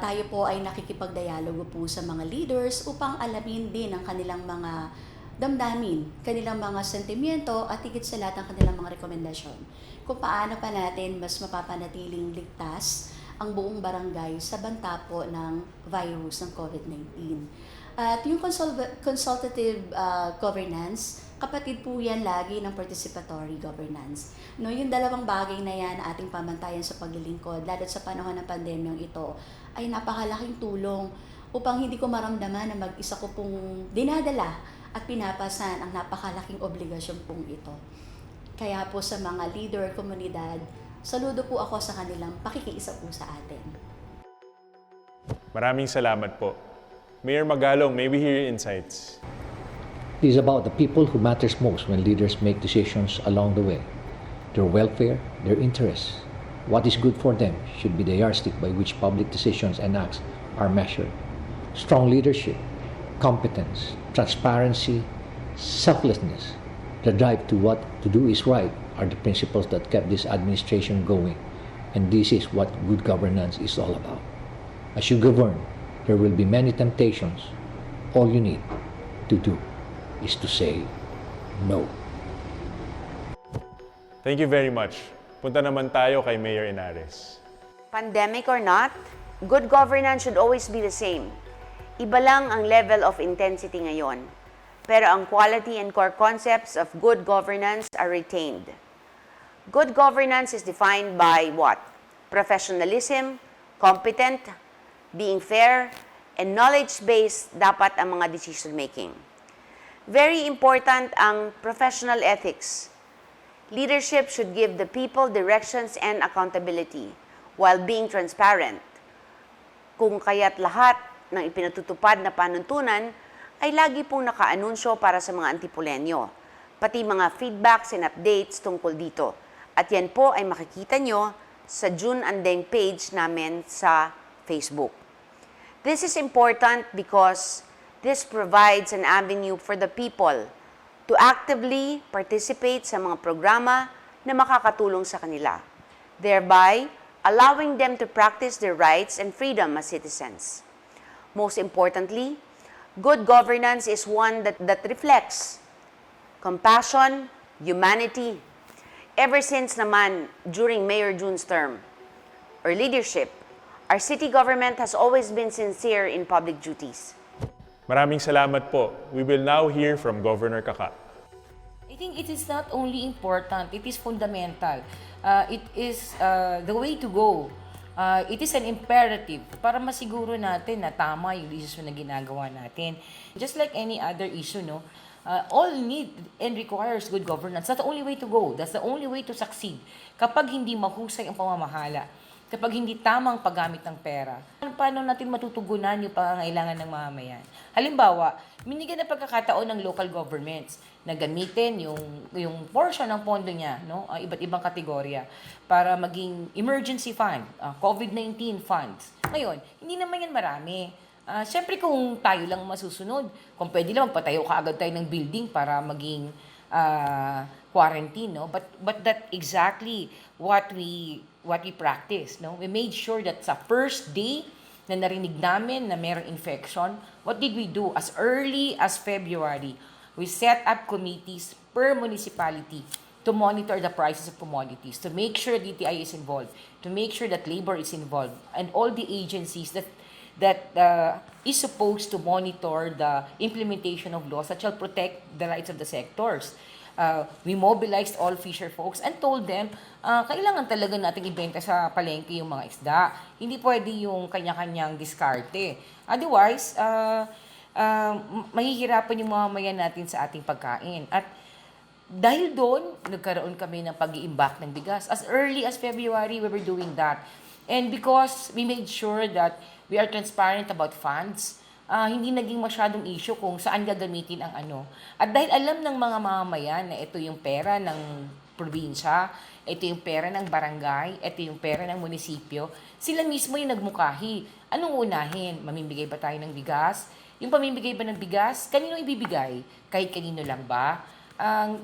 Speaker 6: tayo po ay nakikipagdialogo po sa mga leaders upang alamin din ang kanilang mga damdamin, kanilang mga sentimiento at higit sa lahat ang kanilang mga rekomendasyon. Kung paano pa natin mas mapapanatiling ligtas ang buong barangay sa banta po ng virus ng COVID-19. At yung consultative governance, kapatid po yan lagi ng participatory governance. No, yung dalawang bagay na yan ating pamantayan sa paglilingkod, lalo sa panahon ng pandemyang ito, ay napakalaking tulong upang hindi ko maramdaman na mag-isa ko pong dinadala at pinapasan ang napakalaking obligasyon pong ito. Kaya po sa mga leader, komunidad, saludo po ako sa kanilang pakikiisa po sa atin.
Speaker 1: Maraming salamat po. Mayor Magalong, may we hear your insights?
Speaker 10: This is about the people who matters most when leaders make decisions along the way. Their welfare, their interests, what is good for them should be the yardstick by which public decisions and acts are measured. Strong leadership, competence, transparency, selflessness, the drive to what to do is right are the principles that kept this administration going. And this is what good governance is all about. As you govern, there will be many temptations. All you need to do is to say no.
Speaker 1: Thank you very much. Punta naman tayo kay Mayor Ynares.
Speaker 7: Pandemic or not, good governance should always be the same. Iba lang ang level of intensity ngayon. Pero ang quality and core concepts of good governance are retained. Good governance is defined by what? Professionalism, competent, being fair, and knowledge-based dapat ang mga decision-making. Very important ang professional ethics. Leadership should give the people directions and accountability while being transparent. Kung kaya't lahat ng ipinatutupad na panuntunan ay lagi pong nakaanunsyo para sa mga antipolenyo, pati mga feedbacks and updates tungkol dito. At yan po ay makikita nyo sa June Andeng page namin sa Facebook. This is important because this provides an avenue for the people to actively participate sa mga programa na makakatulong sa kanila, thereby allowing them to practice their rights and freedom as citizens. Most importantly, good governance is one that reflects compassion, humanity. Ever since naman during Mayor June's term or leadership, our city government has always been sincere in public duties.
Speaker 1: Maraming salamat po. We will now hear from Governor Kaka.
Speaker 9: I think it is not only important, it is fundamental. It is the way to go. It is an imperative para masiguro natin na tama yung decision na ginagawa natin. Just like any other issue, no? All need and requires good governance. That's the only way to go. That's the only way to succeed. Kapag hindi mahusay ang pamamahala, kapag hindi tamang paggamit ng pera, paano natin matutugunan yung pangangailangan ng mamamayan? Halimbawa, binigyan ng pagkakataon ng local governments na gamitin yung portion ng pondo niya, no? Iba't ibang kategorya para maging emergency fund, COVID-19 funds. Ngayon, hindi naman yan marami. Siyempre kung tayo lang masusunod, kung pwede lang magpatayo kaagad tayo ng building para maging quarantine, no? But that exactly what we practice, no? We made sure that sa first day na narinig namin na mayroong infection, what did we do? As early as February, we set up committees per municipality to monitor the prices of commodities, to make sure DTI is involved, to make sure that labor is involved, and all the agencies that is supposed to monitor the implementation of laws that shall protect the rights of the sectors. We mobilized all fisher folks and told them, kailangan talaga natin ibenta sa palengke yung mga isda. Hindi pwede yung kanya-kanyang diskarte. Otherwise, mahihirapan yung mamamayan natin sa ating pagkain. At dahil doon, nagkaroon kami ng pag-iimbak ng bigas. As early as February, we were doing that. And because we made sure that we are transparent about funds, hindi naging masyadong issue kung saan gagamitin ang ano. At dahil alam ng mga mamamayan na ito yung pera ng probinsya, ito yung pera ng barangay, ito yung pera ng munisipyo, sila mismo yung nagmukahi. Anong unahin? Mamimigay ba tayo ng bigas? Yung pamimigay ba ng bigas, kanino ibibigay? Kahit kanino lang ba?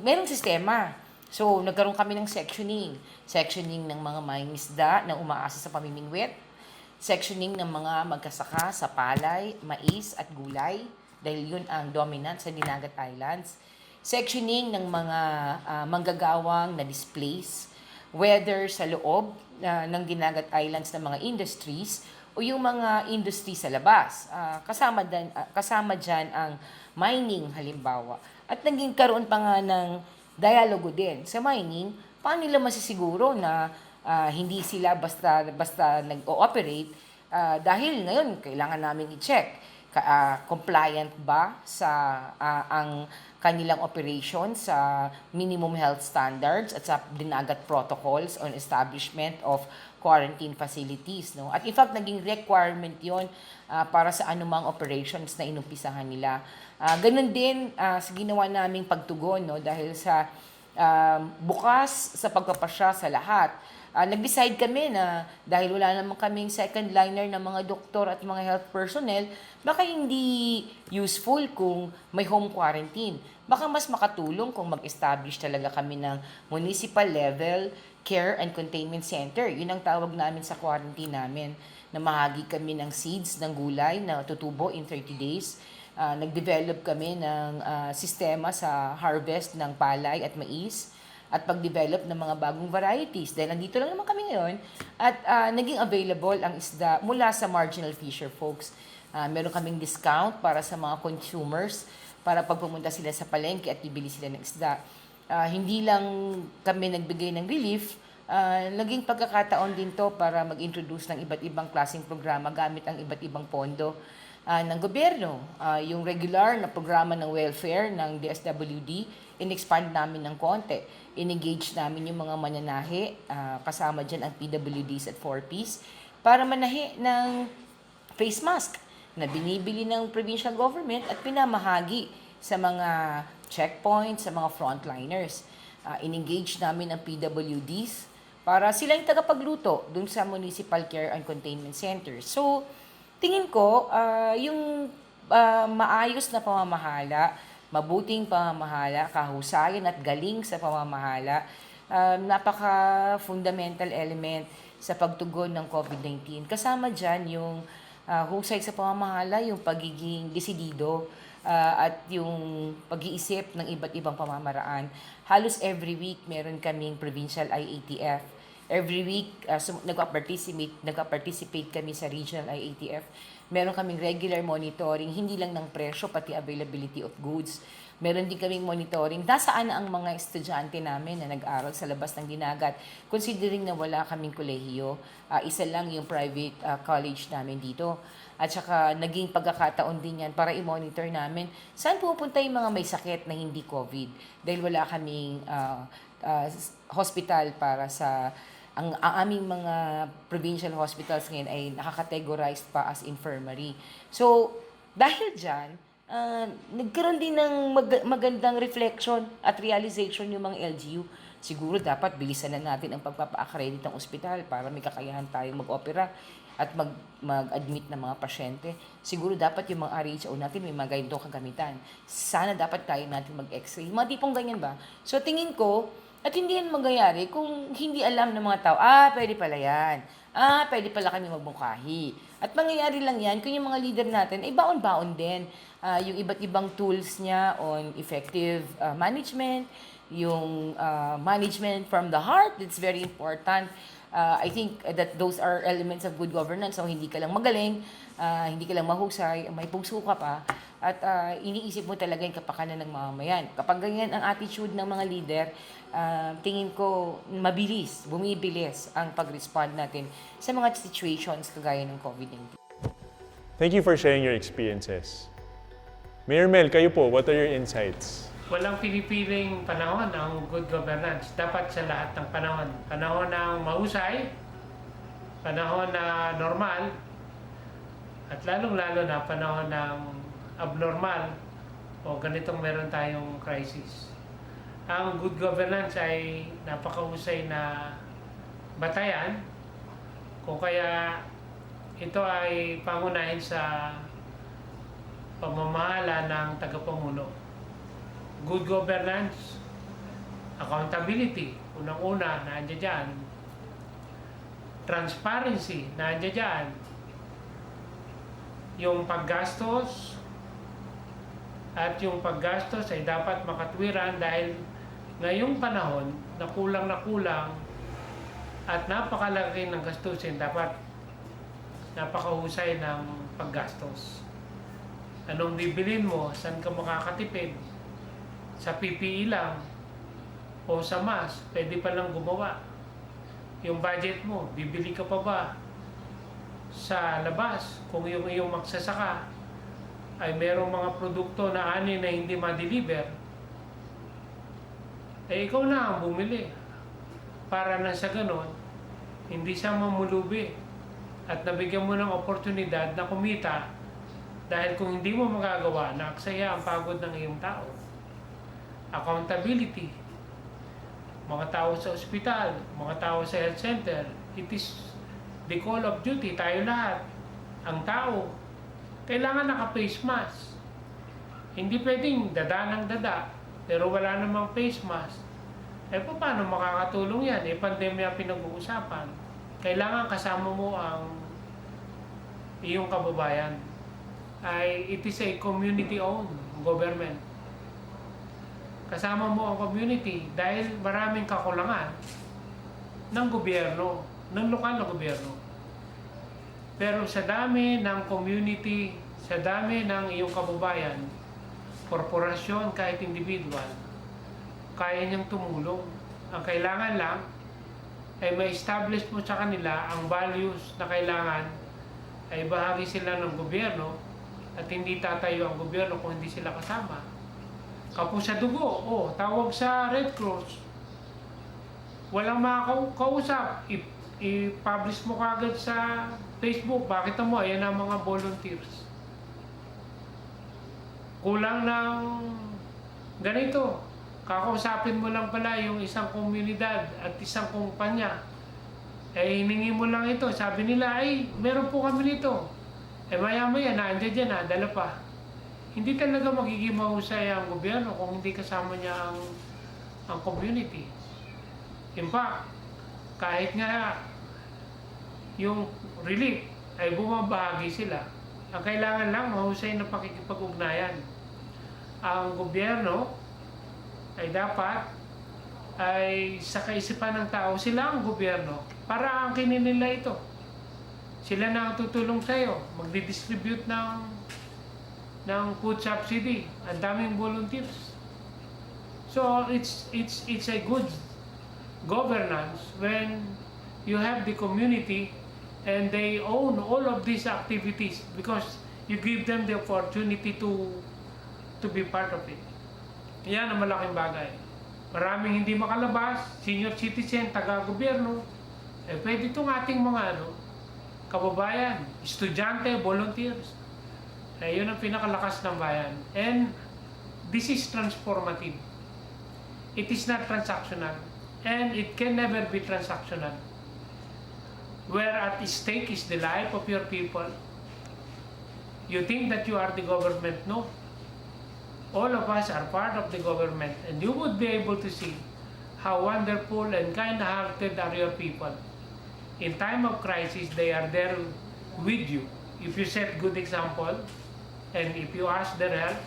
Speaker 9: Merong sistema. So, nagkaroon kami ng sectioning. Sectioning ng mga mangingisda na umaasa sa pamimingwit. Sectioning ng mga magkasaka sa palay, mais at gulay. Dahil yun ang dominant sa Dinagat Islands. Sectioning ng mga manggagawang na displace. Whether sa loob ng Dinagat Islands ng mga industries o yung mga industry sa labas. Kasama dyan ang mining halimbawa. At naging karoon pa nga ng dialogo din sa mining, paano nila masisiguro na hindi sila basta nag-ooperate dahil ngayon kailangan namin i-check compliant ba sa ang kanilang operation sa minimum health standards at sa dinagat protocols on establishment of quarantine facilities, no? At in fact, naging requirement 'yon para sa anumang operations na inumpisahan nila. Ganun din sa ginawa naming pagtugon, no, dahil sa bukas sa pagpapasya sa lahat. Nag-decide kami na dahil wala naman kaming second liner ng mga doktor at mga health personnel, baka hindi useful kung may home quarantine. Baka mas makatulong kung mag-establish talaga kami ng municipal level care and containment center. Yun ang tawag namin sa quarantine namin, na mahagi kami ng seeds ng gulay na tutubo in 30 days. Nag-develop kami ng sistema sa harvest ng palay at mais at pag-develop ng mga bagong varieties. Dahil nandito lang naman kami ngayon at naging available ang isda mula sa marginal fisher folks. Meron kaming discount para sa mga consumers para pag pumunta sila sa palengke at bibili sila ng isda. Hindi lang kami nagbigay ng relief, naging pagkakataon din to para mag-introduce ng iba't ibang klaseng programa gamit ang iba't ibang pondo ng gobyerno. Yung regular na programa ng welfare ng DSWD, in-expand namin ng konti. In-engage namin yung mga mananahi, kasama dyan ang PWDs at 4Ps, para manahi ng face mask na binibili ng provincial government at pinamahagi sa mga checkpoints, sa mga frontliners. In-engage namin ang PWDs para sila yung tagapagluto dun sa municipal care and containment centers. So, tingin ko, yung maayos na pamamahala, mabuting pamamahala, kahusayan at galing sa pamamahala, napaka-fundamental element sa pagtugon ng COVID-19. Kasama dyan yung husay sa pamamahala, yung pagiging desidido, at yung pag-iisip ng iba't ibang pamamaraan. Halos every week meron kaming provincial IATF. Every week nagpa-participate kami sa regional IATF. Meron kaming regular monitoring, hindi lang ng presyo, pati availability of goods. Meron din kaming monitoring, nasaan na ang mga estudyante namin na nag-aral sa labas ng Dinagat. Considering na wala kaming kolehiyo, isa lang yung private college namin dito. At saka naging pagkakataon din yan para i-monitor namin saan pupunta yung mga may sakit na hindi COVID. Dahil wala kaming hospital para sa ang aming mga provincial hospitals ngayon ay nakakategorized pa as infirmary. So, dahil dyan, nagkaroon din ng magandang reflection at realization yung mga LGU. Siguro dapat bilisan na natin ang pagpapa-accredit ng ospital para may kakayahan tayong mag-opera at mag-admit ng mga pasyente. Siguro dapat yung mga RHO natin may mga ganitong kagamitan. Sana dapat tayo natin mag-x-ray. Mga tipong ganyan ba? So, tingin ko, at hindi yan mangyayari kung hindi alam ng mga tao, pwede pala yan. Pwede pala kami magmungkahi. At mangyayari lang yan kung yung mga leader natin ay baon-baon din. Yung iba't ibang tools niya on effective management, yung management from the heart, that's very important. I think that those are elements of good governance. So, hindi ka lang magaling, hindi ka lang mahusay, may puso ka pa, at iniisip mo talaga yung kapakanan ng mamamayan. Kapag ganyan ang attitude ng mga leader, tingin ko mabilis, bumibilis ang pag-respond natin sa mga situations kagaya ng COVID-19.
Speaker 1: Thank you for sharing your experiences. Mayor Mel, kayo po, what are your insights?
Speaker 8: Walang pinipiling panahon ang good governance. Dapat sa lahat ng panahon. Panahon ng mahusay, panahon na normal, at lalong-lalo na panahon ng abnormal o ganitong meron tayong crisis. Ang good governance ay napakahusay na batayan, kung kaya ito ay pangunahin sa pamamahala ng tagapamuno. Good governance, accountability, unang-una, nandiyan dyan. Transparency, nandiyan dyan. Yung paggastos, at yung paggastos ay dapat makatwiran dahil ngayong panahon na kulang at napakalaki ng gastusin, dapat napakahusay ng paggastos. Anong bibilin mo? Saan ka makakatipid? Sa PPE lang o sa mask, pwede pa lang gumawa. Yung budget mo, bibili ka pa ba sa labas? Kung yung iyong magsasaka ay merong mga produkto na ani na hindi ma-deliver, ikaw na ang bumili. Para na sa ganon, Hindi siya mamulubi. At nabigyan mo ng oportunidad na kumita dahil kung hindi mo magagawa, naaksaya ang pagod ng iyong tao. Accountability. Mga tao sa ospital, mga tao sa health center, it is the call of duty. Tayo lahat, ang tao, kailangan naka-face mask. Hindi pwedeng dada ng dada, pero wala namang face mask. Paano makakatulong yan? Pandemya pinag-uusapan. Kailangan kasama mo ang iyong kababayan. It is a community-owned government. Kasama mo ang community dahil maraming kakulangan ng gobyerno, ng lokal na gobyerno. Pero sa dami ng community, sa dami ng iyong kababayan, korporasyon, kahit individual, kaya niyang tumulong. Ang kailangan lang ay ma-establish mo sa kanila ang values na kailangan ay bahagi sila ng gobyerno at hindi tatayo ang gobyerno kung hindi sila kasama. Kapos sa dugo, tawag sa Red Cross. Walang makakausap. I-publish mo kagad sa Facebook. Bakit mo? Ayan ang mga volunteers. Kulang ng ganito. Kakausapin mo lang pala yung isang komunidad at isang kumpanya. Hiningi mo lang ito. Sabi nila, meron po kami nito. Maya-maya, naandyan dyan, dala pa. Hindi talaga magiging mahusay ang gobyerno kung hindi kasama niya ang community. In fact, kahit nga yung relief ay bumabahagi sila, ang kailangan lang mahusay na pakikipag-ugnayan. Ang gobyerno ay dapat ay sa kaisipan ng tao, sila ang gobyerno. Para angkinin nila ito. Sila na ang tutulong sa'yo, magdi-distribute ng food subsidy. Ang daming volunteers. So it's a good governance when you have the community and they own all of these activities because you give them the opportunity to be part of it. Yan ang malaking bagay. Maraming hindi makalabas, senior citizen, taga-gobyerno, pwede itong ating mga kababayan, estudyante, volunteers. Yun ang pinakalakas ng bayan. And this is transformative. It is not transactional. And it can never be transactional. Where at stake is the life of your people. You think that you are the government? No. All of us are part of the government. And you would be able to see how wonderful and kind-hearted are your people. In time of crisis, they are there with you. If you set good example, and if you ask their help,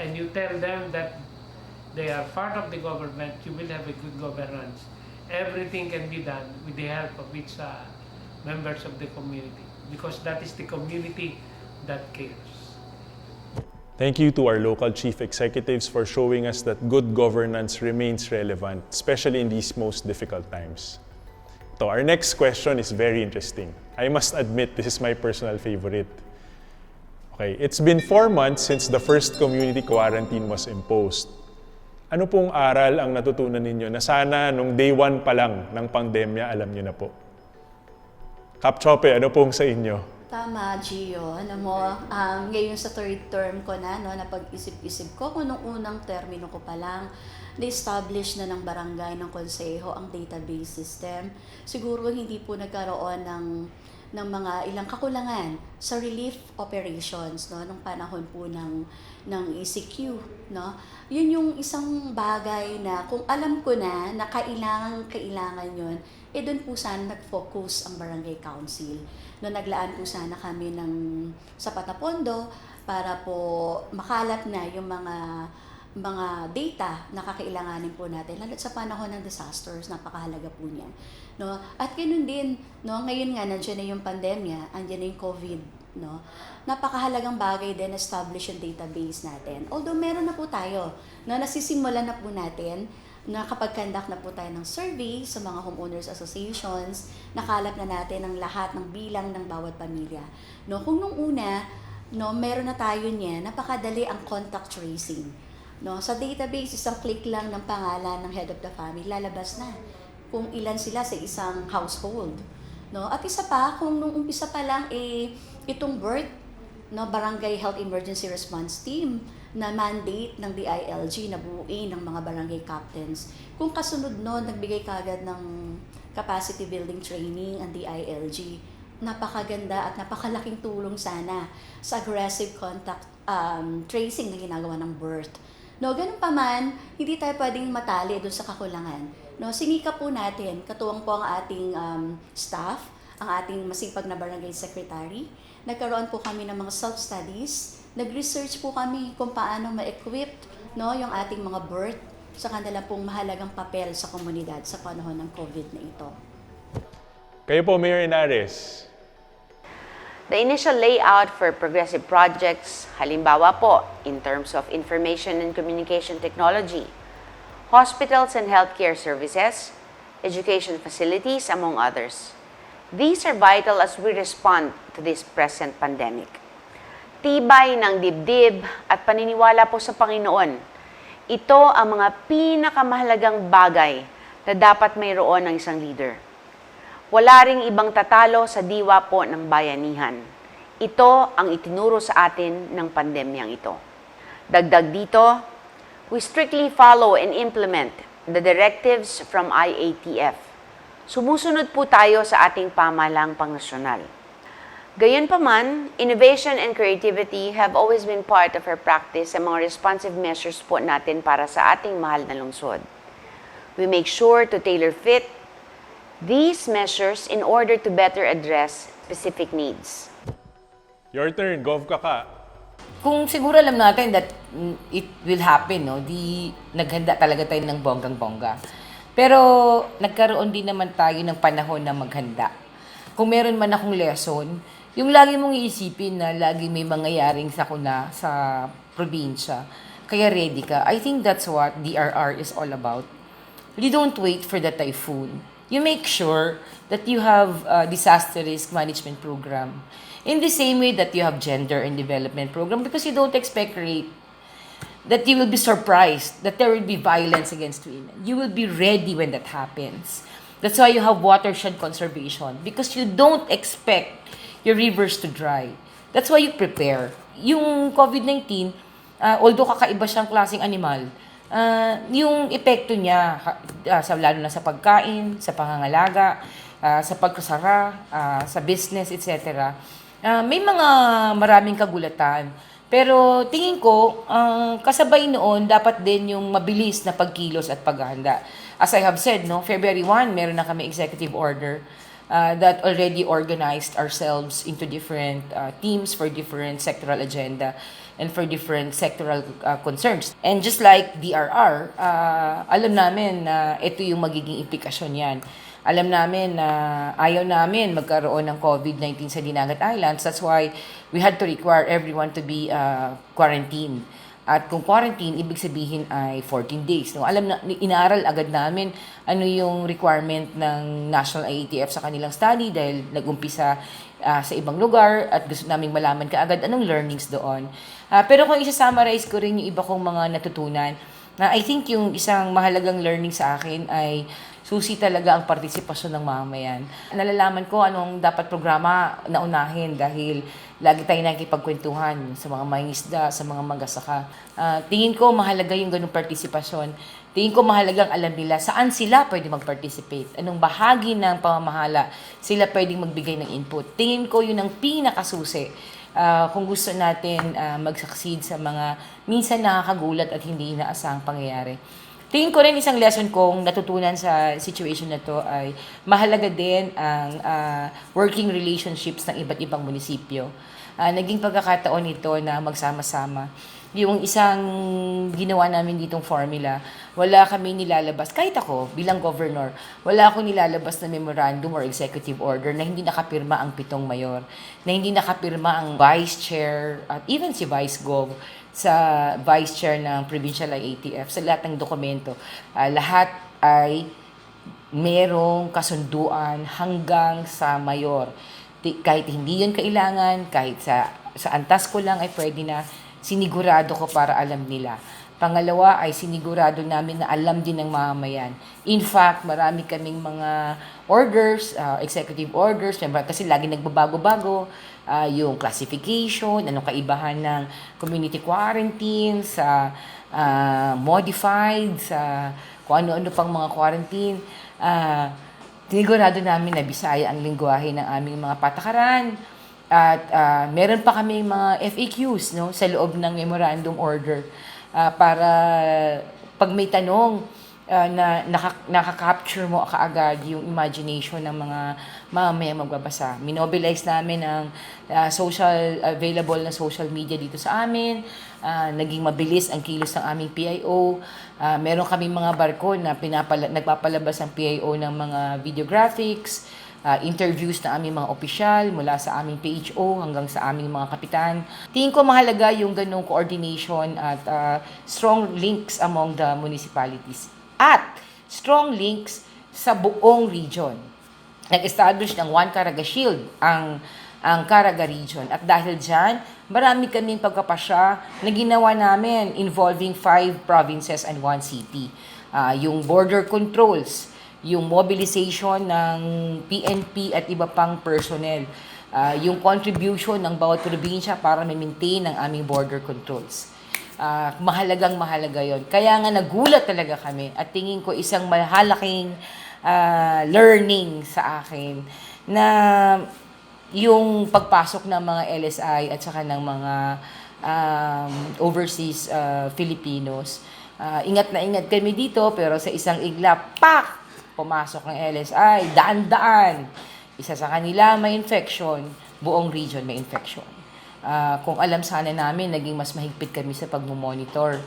Speaker 8: and you tell them that they are part of the government, you will have a good governance. Everything can be done with the help of its members of the community, because that is the community that cares.
Speaker 1: Thank you to our local chief executives for showing us that good governance remains relevant, especially in these most difficult times. So our next question is very interesting. I must admit, this is my personal favorite. Okay, it's been 4 months since the first community quarantine was imposed. Ano pong aral ang natutunan ninyo na sana nung day 1 pa lang ng pandemya, alam niyo na po? Teope, ano pong sa inyo?
Speaker 6: Tama, Gio. Ngayon sa third term ko na, napag-isip-isip ko, kung nung unang termino ko pa lang, na-establish na ng barangay, ng konseho, ang database system. Siguro hindi po nagkaroon ng mga ilang kakulangan sa relief operations nung panahon po ng ECQ, Yun yung isang bagay na kung alam ko na kailangan yun, doon po sana nag-focus ang barangay council. Naglaan po sana kami ng sapat na pondo para po makalat na yung mga data na kakailanganin po natin, lalo sa panahon ng disasters, napakahalaga po niyan. At ganoon din, ngayon nga nandiyan na yung pandemya, andiyan na yung COVID, napakahalagang bagay din establish yung database natin. Although meron na po tayo, nasisimulan na po natin, nakapag-conduct na po tayo ng survey sa mga homeowners associations, nakalap na natin ang lahat ng bilang ng bawat pamilya. Kung nung una, meron na tayo niya, napakadali ang contact tracing. Sa database, isang click lang ng pangalan ng head of the family, lalabas na kung ilan sila sa isang household. No? At isa pa, kung nung umpisa pa lang itong BERT, no, Barangay Health Emergency Response Team, na mandate ng DILG na buuin ng mga barangay captains. Kung kasunod nun, nagbigay kagad ng capacity building training ang DILG. Napakaganda at napakalaking tulong sana sa aggressive contact tracing na ginagawa ng BERT. No, ganun pa man, hindi tayo pwedeng matali doon sa kakulangan. No, sinika po natin, katuwang po ang ating staff, ang ating masipag na barangay secretary. Nagkaroon po kami ng mga self-studies. Nag-research po kami kung paano ma-equip, no, yung ating mga BERT sa kanila pong mahalagang papel sa komunidad sa panahon ng COVID na ito.
Speaker 1: Kayo po, Mayor Ynares.
Speaker 7: The initial layout for progressive projects, halimbawa po, in terms of information and communication technology, hospitals and healthcare services, education facilities, among others. These are vital as we respond to this present pandemic. Tibay ng dibdib at paniniwala po sa Panginoon. Ito ang mga pinakamahalagang bagay na dapat mayroon ng isang leader. Wala ring ibang tatalo sa diwa po ng bayanihan. Ito ang itinuro sa atin ng pandemyang ito. Dagdag dito, we strictly follow and implement the directives from IATF. Sumusunod po tayo sa ating pamahalang pangnasyonal. Gayunpaman, innovation and creativity have always been part of our practice sa mga responsive measures po natin para sa ating mahal na lungsod. We make sure to tailor-fit these measures in order to better address specific needs.
Speaker 1: Your turn, Gov Kaka.
Speaker 9: Kung siguro alam natin that it will happen, no, di naghanda talaga tayo ng bonggang-bongga. Pero nagkaroon din naman tayo ng panahon na maghanda. Kung meron man akong lesson, yung lagi mong iisipin na lagi may mangyayaring sakuna sa probinsya, kaya ready ka. I think that's what DRR is all about. You don't wait for the typhoon. You make sure that you have a disaster risk management program. In the same way that you have gender and development program, because you don't expect rape, that you will be surprised that there will be violence against women. You will be ready when that happens. That's why you have watershed conservation, because you don't expect your rivers to dry. That's why you prepare. Yung COVID-19, although kakaiba siyang klaseng animal, yung epekto niya, lalo na sa pagkain, sa pangangalaga, sa pagkasara, sa business, etc., may mga maraming kagulatan. Pero tingin ko, kasabay noon, dapat din yung mabilis na pagkilos at paghahanda. As I have said, no, February 1, meron na kami executive order that already organized ourselves into different teams for different sectoral agenda and for different sectoral concerns. And just like DRR, alam namin na ito yung magiging implikasyon yan. Alam namin na ayaw namin magkaroon ng COVID-19 sa Dinagat Islands. That's why we had to require everyone to be quarantined. At kung quarantine, ibig sabihin ay 14 days. No? Alam na, inaaral agad namin ano yung requirement ng National IATF sa kanilang study dahil nag-umpisa sa ibang lugar at gusto naming malaman kaagad anong learnings doon. Pero kung isa-summarize ko rin yung iba kong mga natutunan, I think yung isang mahalagang learning sa akin ay susi talaga ang partisipasyon ng mamamayan. Nalalaman ko anong dapat programa na unahin dahil lagi tayo nakikipagkwentuhan sa mga mangingisda, sa mga magasaka. Tingin ko mahalaga yung ganung partisipasyon. Tingin ko mahalagang alam nila saan sila pwede mag-participate. Anong bahagi ng pamamahala sila pwedeng magbigay ng input. Tingin ko yun ang pinakasusi kung gusto natin mag-succeed sa mga minsan nakakagulat at hindi inaasahang pangyayari. Tingin ko rin isang lesson kong natutunan sa situation na to ay mahalaga din ang working relationships ng iba't ibang munisipyo. Naging pagkakataon ito na magsama-sama. Yung isang ginawa namin ditong formula, wala kami nilalabas, kahit ako bilang governor, wala akong nilalabas na memorandum or executive order na hindi nakapirma ang 7 mayor, na hindi nakapirma ang vice chair at even si vice gov sa vice chair ng provincial IATF, sa lahat ng dokumento. Lahat ay merong kasunduan hanggang sa mayor. Kahit hindi yun kailangan, kahit sa antas ko lang ay pwede na, sinigurado ko para alam nila. Pangalawa ay sinigurado namin na alam din ng mamamayan. In fact, marami kaming mga orders, executive orders, kasi lagi nagbabago-bago yung classification, anong kaibahan ng community quarantine, sa modified, sa kung ano-ano pang mga quarantine. Sinigurado namin na Bisaya ang lingwahe ng aming mga patakaran. At meron pa kami mga FAQs, no, sa loob ng memorandum order para pag may tanong na nakaka-capture mo kaagad yung imagination ng mga mamamayan magbabasa. Minobilize namin ang available na social media dito sa amin. Naging mabilis ang kilos ng aming PIO. Meron kami mga barko na nagpapalabas ang PIO ng mga videographics, interviews na aming mga opisyal mula sa aming PHO hanggang sa aming mga kapitan. Tingin ko mahalaga yung ganung coordination at strong links among the municipalities. At strong links sa buong region. Nag-establish ng One Caraga Shield ang Caraga region. At dahil dyan, marami kaming pagkapasya na ginawa namin involving 5 provinces and 1 city. Yung border controls, yung mobilization ng PNP at iba pang personnel, yung contribution ng bawat probinsya para ma-maintain ang aming border controls. Mahalaga yon. Kaya nga nagulat talaga kami at tingin ko isang mahalaking learning sa akin na yung pagpasok ng mga LSI at saka ng mga overseas Filipinos. Ingat na ingat kami dito pero sa isang iglap, pak! Pumasok ng LSI, daan-daan. Isa sa kanila may infection, buong region may infection. Kung alam sana namin, naging mas mahigpit kami sa pagmumonitor.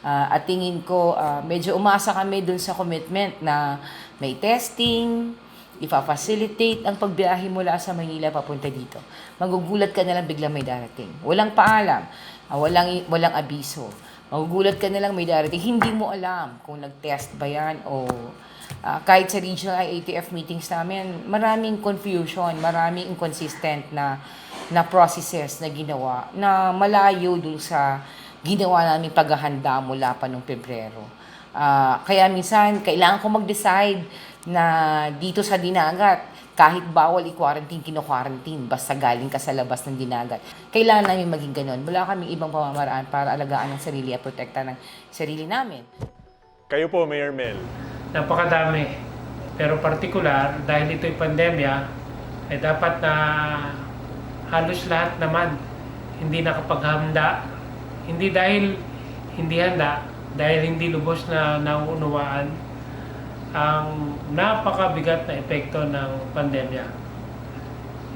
Speaker 9: At tingin ko, medyo umasa kami dun sa commitment na may testing, ipa-facilitate ang pagbiyahe mula sa Manila papunta dito. Magugulat ka na lang biglang may darating. Walang paalam, walang abiso. Magugulat ka na lang may darating. Hindi mo alam kung nag-test ba yan o kahit sa regional IATF meetings namin, maraming confusion, maraming inconsistent na processes na ginawa na malayo dun sa ginawa namin paghahanda mula pa nung Pebrero. Kaya minsan, kailangan ko mag-decide na dito sa dinagat, kahit bawal i-quarantine, kino-quarantine, basta galing ka sa labas ng dinagat. Kailangan namin maging ganun. Wala kaming ibang pamamaraan para alagaan ang sarili at protekta ng sarili namin.
Speaker 1: Kayo po, Mayor Mel.
Speaker 8: Napakadami. Pero partikular, dahil ito'y pandemya, ay dapat na halos lahat naman hindi nakapaghanda. Hindi dahil hindi handa, dahil hindi lubos na nauunawaan ang napakabigat na epekto ng pandemya.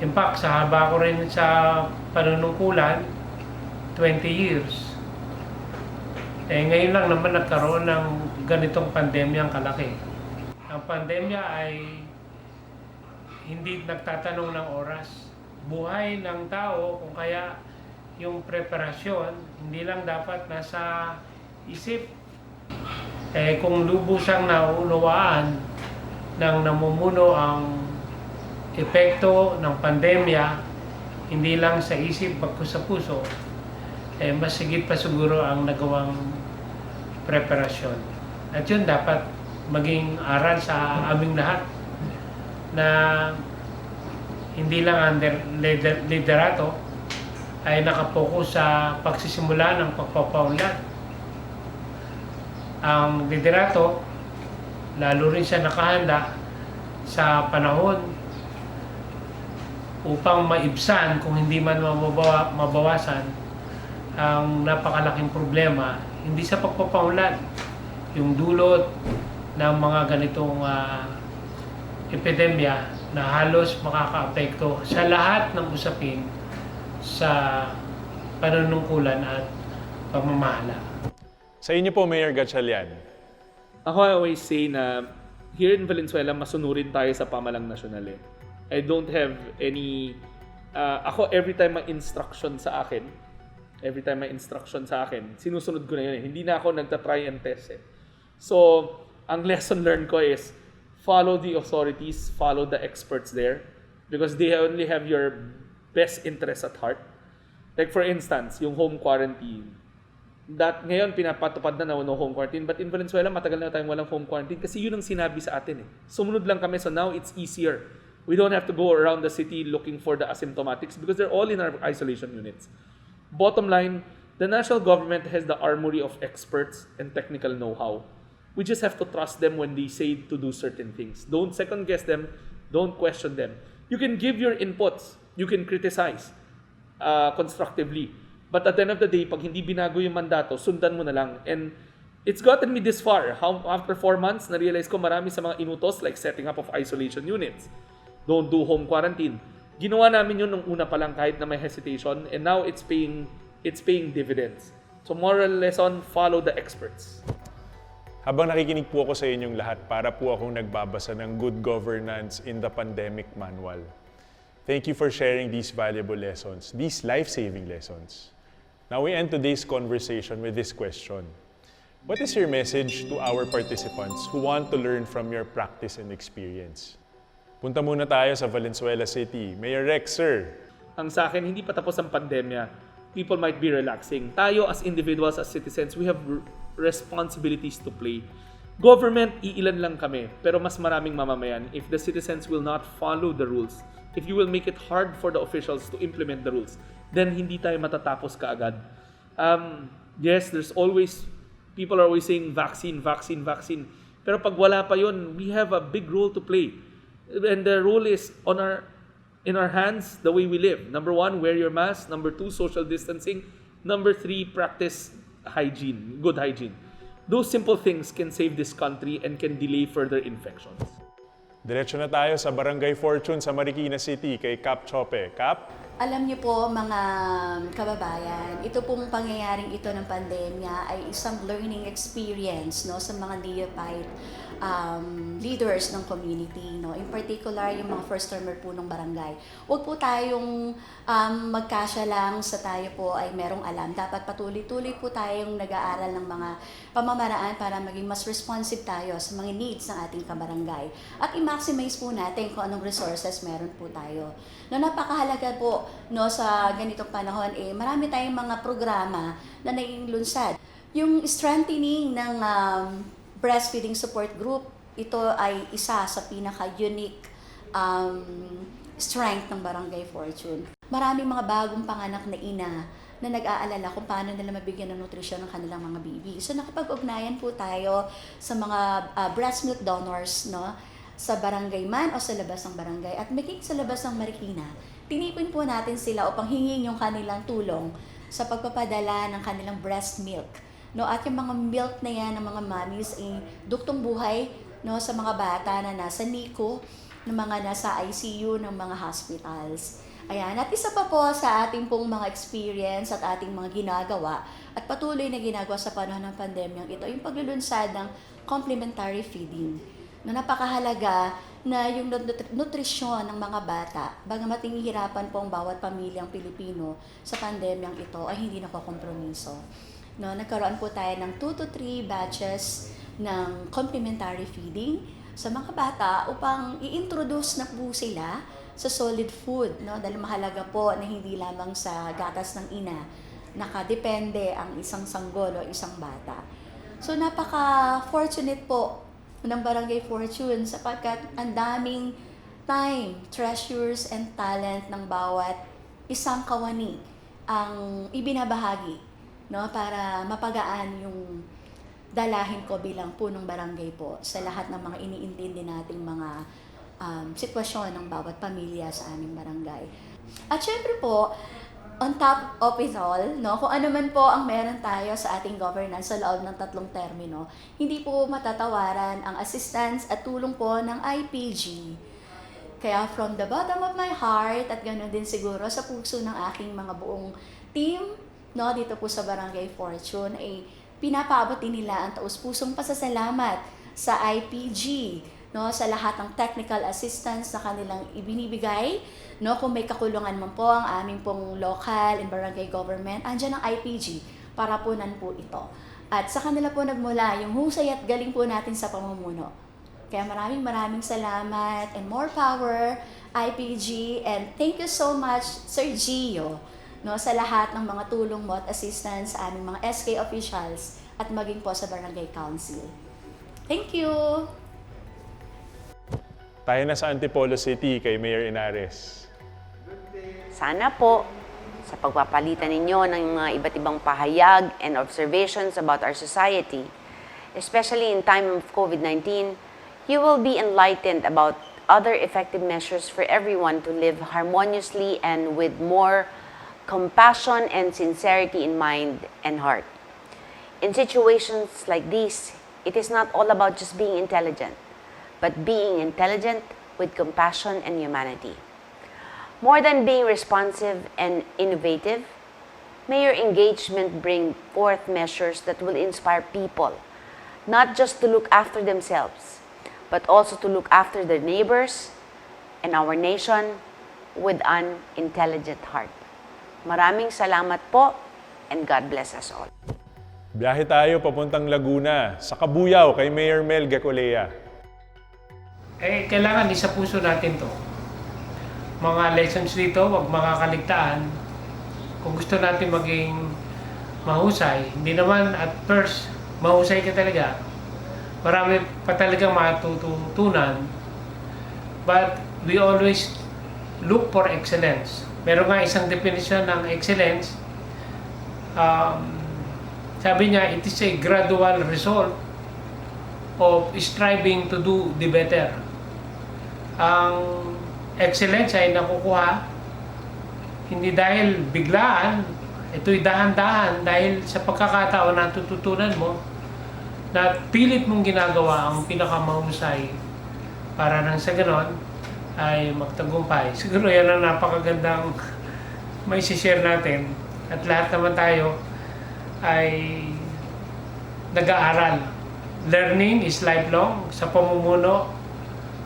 Speaker 8: In fact, sa haba ko rin sa panunungkulan, 20 years. Ngayon lang naman nagkaroon ng ganitong pandemyang kalaki. Ang pandemya ay hindi nagtatanong ng oras. Buhay ng tao, kung kaya yung preparasyon, hindi lang dapat nasa isip. Kung lubusang nauunawaan ng namumuno ang epekto ng pandemya, hindi lang sa isip, bagkus sa puso, mas sigit pa siguro ang nagawang preparasyon. At yun dapat maging aral sa aming lahat na hindi lang ang liderato ay nakapokus sa pagsisimula ng pagpapaunlad. Ang liderato, lalo rin siya nakahanda sa panahon upang maibsan, kung hindi man mabawasan, ang napakalaking problema, hindi sa pagpapaunlad, yung dulot ng mga ganitong epidemya na halos makakaapekto sa lahat ng usapin sa panunungkulan at pamamahala.
Speaker 1: Sa inyo po, Mayor Gatchalian.
Speaker 5: Ako, I always say na here in Valenzuela, masunurin tayo sa pamalang nasyonal eh. I don't have any... ako, every time may instruction sa akin, sinusunod ko na yun eh. Hindi na ako nagta-try and test eh. So, ang lesson learned ko is follow the authorities, follow the experts there because they only have your best interest at heart. Like for instance, yung home quarantine. that ngayon pinapatupad na no home quarantine, but in Valenzuela matagal na tayong walang home quarantine kasi yun ang sinabi sa atin eh. Sumunod lang kami, so now it's easier. We don't have to go around the city looking for the asymptomatics because they're all in our isolation units. Bottom line, the national government has the armory of experts and technical know-how. We just have to trust them when they say to do certain things. Don't second guess them, don't question them. You can give your inputs, you can criticize constructively. But at the end of the day, pag hindi binago yung mandato, sundan mo na lang. And it's gotten me this far. After 4 months, na-realize ko marami sa mga inutos like setting up of isolation units. Don't do home quarantine. Ginawa namin yun nung una pa lang kahit na may hesitation, and now it's paying dividends. So moral lesson, follow the experts.
Speaker 1: Habang nakikinig po ako sa inyong lahat, para po akong nagbabasa ng Good Governance in the Pandemic Manual. Thank you for sharing these valuable lessons, these life-saving lessons. Now we end today's conversation with this question. What is your message to our participants who want to learn from your practice and experience? Punta muna tayo sa Valenzuela City. Mayor Rex, sir.
Speaker 5: Ang sa akin, hindi pa tapos ang pandemya. People might be relaxing. Tayo as individuals, as citizens, we have responsibilities to play. Government, iilan lang kami, pero mas maraming mamamayan if the citizens will not follow the rules. If you will make it hard for the officials to implement the rules, then hindi tayo matatapos kaagad. Yes, people are always saying vaccine. Pero pag wala pa yun, we have a big role to play. And the role is in our hands, the way we live. Number 1, wear your mask. Number 2, social distancing. Number 3, practice hygiene, good hygiene. Those simple things can save this country and can delay further infections.
Speaker 1: Diretso na tayo sa Barangay Fortune sa Marikina City kay Kap Teope. Kap?
Speaker 6: Alam niyo po mga kababayan, ito pong pangyayaring ito ng pandemya ay isang learning experience no sa mga neophyte leaders ng community, no. In particular yung mga first termer po ng barangay. Huwag po tayong magkasya lang sa tayo po ay merong alam. Dapat patuloy-tuloy po tayong nag-aaral ng mga pamamaraan para maging mas responsive tayo sa mga needs ng ating kabarangay. At i-maximize po natin kung anong resources meron po tayo. No, napakahalaga po no sa ganitong panahon marami tayong mga programa na nailunsad. Yung strengthening ng breastfeeding support group, ito ay isa sa pinaka-unique strength ng Barangay Fortune. Maraming mga bagong panganak na ina na nag-aalala kung paano nila mabigyan ng nutrisyon ng kanilang mga baby. So nakapag-ugnayan po tayo sa mga breast milk donors, no, sa barangay man o sa labas ng barangay, at maging sa labas ng Marikina, tinipin po natin sila upang hingin yung kanilang tulong sa pagpapadala ng kanilang breast milk. No, at yung mga milk na yan ng mga mommies ay duktong buhay no, sa mga bata na nasa NICU, ng mga nasa ICU ng mga hospitals. Ayan, at isa pa po sa ating pong mga experience at ating mga ginagawa at patuloy na ginagawa sa panahon ng pandemyang ito, yung paglulunsad ng complementary feeding. Na napakahalaga na yung nutrisyon ng mga bata, bagamat hihirapan po ang bawat pamilyang Pilipino sa pandemyang ito, ay hindi nakokompromiso. No, nagkaroon po tayo ng 2 to 3 batches ng complementary feeding sa mga bata upang i-introduce na po sila sa solid food, no? Dahil mahalaga po na hindi lamang sa gatas ng ina nakadepende ang isang sanggol o isang bata. So napaka-fortunate po ng Barangay Fortune sapagkat ang daming time, treasures, and talent ng bawat isang kawani ang ibinabahagi, no, para mapagaan yung dalahin ko bilang punong barangay po sa lahat ng mga iniintindi nating mga sitwasyon ng bawat pamilya sa aming barangay. At syempre po, on top of it all, no, kung ano man po ang meron tayo sa ating governance sa loob ng 3 termino, hindi po matatawaran ang assistance at tulong po ng IPG. Kaya from the bottom of my heart at ganoon din siguro sa puso ng aking mga buong team, no, dito po sa Barangay Fortune, ay pinapaabot din nila ang taus-pusong pasasalamat sa IPG, no, sa lahat ng technical assistance na kanilang ibinibigay, no, kung may kakulungan man po ang aming pong local and barangay government, andyan ang IPG para punan po ito. At sa kanila po nagmula yung husay at galing po natin sa pamumuno. Kaya maraming salamat and more power, IPG, and thank you so much, Sir Gio, no, sa lahat ng mga tulong mo at assistance sa aming mga SK officials at maging po sa Barangay Council. Thank you!
Speaker 1: Tayo na sa Antipolo City kay Mayor Ynares.
Speaker 7: Sana po, sa pagpapalitan ninyo ng mga iba't ibang pahayag and observations about our society, especially in time of COVID-19, you will be enlightened about other effective measures for everyone to live harmoniously and with more compassion and sincerity in mind and heart. In situations like these, it is not all about just being intelligent, but being intelligent with compassion and humanity. More than being responsive and innovative, may your engagement bring forth measures that will inspire people, not just to look after themselves, but also to look after their neighbors and our nation with an intelligent heart. Maraming salamat po, and God bless us all.
Speaker 1: Biyahe tayo papuntang Laguna, sa Kabuyao kay Mayor Mel Gecolea.
Speaker 8: Kailangan isa puso natin to. Mga lessons dito, huwag makakaligtaan. Kung gusto natin maging mahusay, hindi naman at first, mahusay ka talaga. Marami pa talagang matutunan. But we always look for excellence. Meron nga isang definition ng excellence. Sabi niya, it is a gradual result of striving to do the better. Ang excellence ay nakukuha hindi dahil biglaan, ito'y dahan-dahan dahil sa pagkakataon na tututunan mo na pilit mong ginagawa ang pinakamahusay para nang sa ganon ay magtagumpay. Siguro yan ang napakagandang may share natin at lahat naman tayo ay nag-aaral. Learning is lifelong. Sa pamumuno,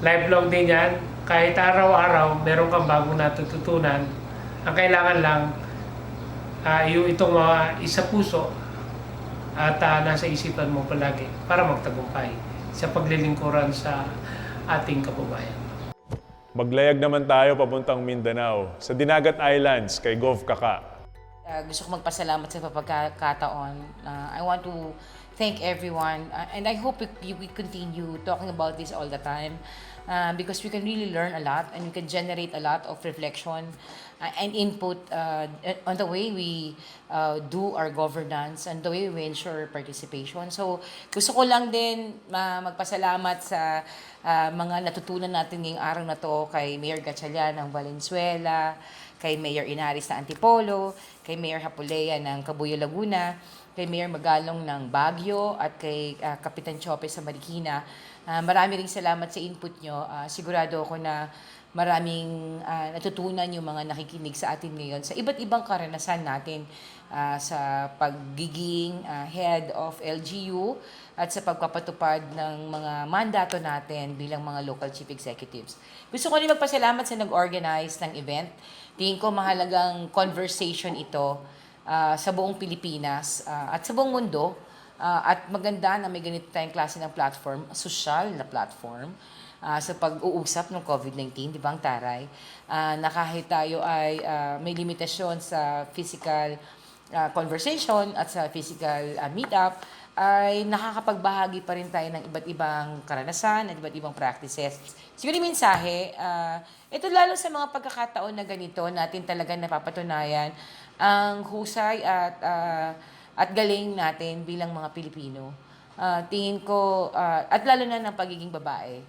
Speaker 8: lifelong din yan. Kahit araw-araw, meron kang bagong natututunan. Ang kailangan lang, yung itong mga isa puso at nasa isipan mo palagi para magtagumpay sa paglilingkuran sa ating kababayan.
Speaker 1: Maglayag naman tayo papuntang Mindanao, sa Dinagat Islands kay Gov Kaka.
Speaker 9: Gusto ko magpasalamat sa pagkakataon. I want to thank everyone and I hope we continue talking about this all the time because we can really learn a lot and we can generate a lot of reflection and input on the way we do our governance and the way we ensure participation. So gusto ko lang din magpasalamat sa mga natutunan natin ngayong araw na to kay Mayor Gatchalian ng Valenzuela, kay Mayor Ynares ng Antipolo, kay Mayor Gecolea ng Cabuyao, Laguna, kay Mayor Magalong ng Baguio, at kay Kapitan Teope sa Marikina. Marami ring salamat sa input nyo. Sigurado ako na maraming natutunan yung mga nakikinig sa atin ngayon sa iba't ibang karanasan natin sa pagiging head of LGU at sa pagpapatupad ng mga mandato natin bilang mga local chief executives. Gusto ko rin magpasalamat sa nag-organize ng event. Tingin ko mahalagang conversation ito sa buong Pilipinas at sa buong mundo. At maganda na may ganito tayong klase ng platform, social na platform, sa pag-uusap ng COVID-19, di ba ang taray? Na kahit tayo ay may limitasyon sa physical conversation at sa physical meetup, ay nakakapagbahagi pa rin tayo ng iba't ibang karanasan at iba't ibang practices. Siguro yung mensahe, ito lalo sa mga pagkakataon na ganito, natin talaga napapatunayan ang husay at galing natin bilang mga Pilipino. Tingin ko, at lalo na ng pagiging babae,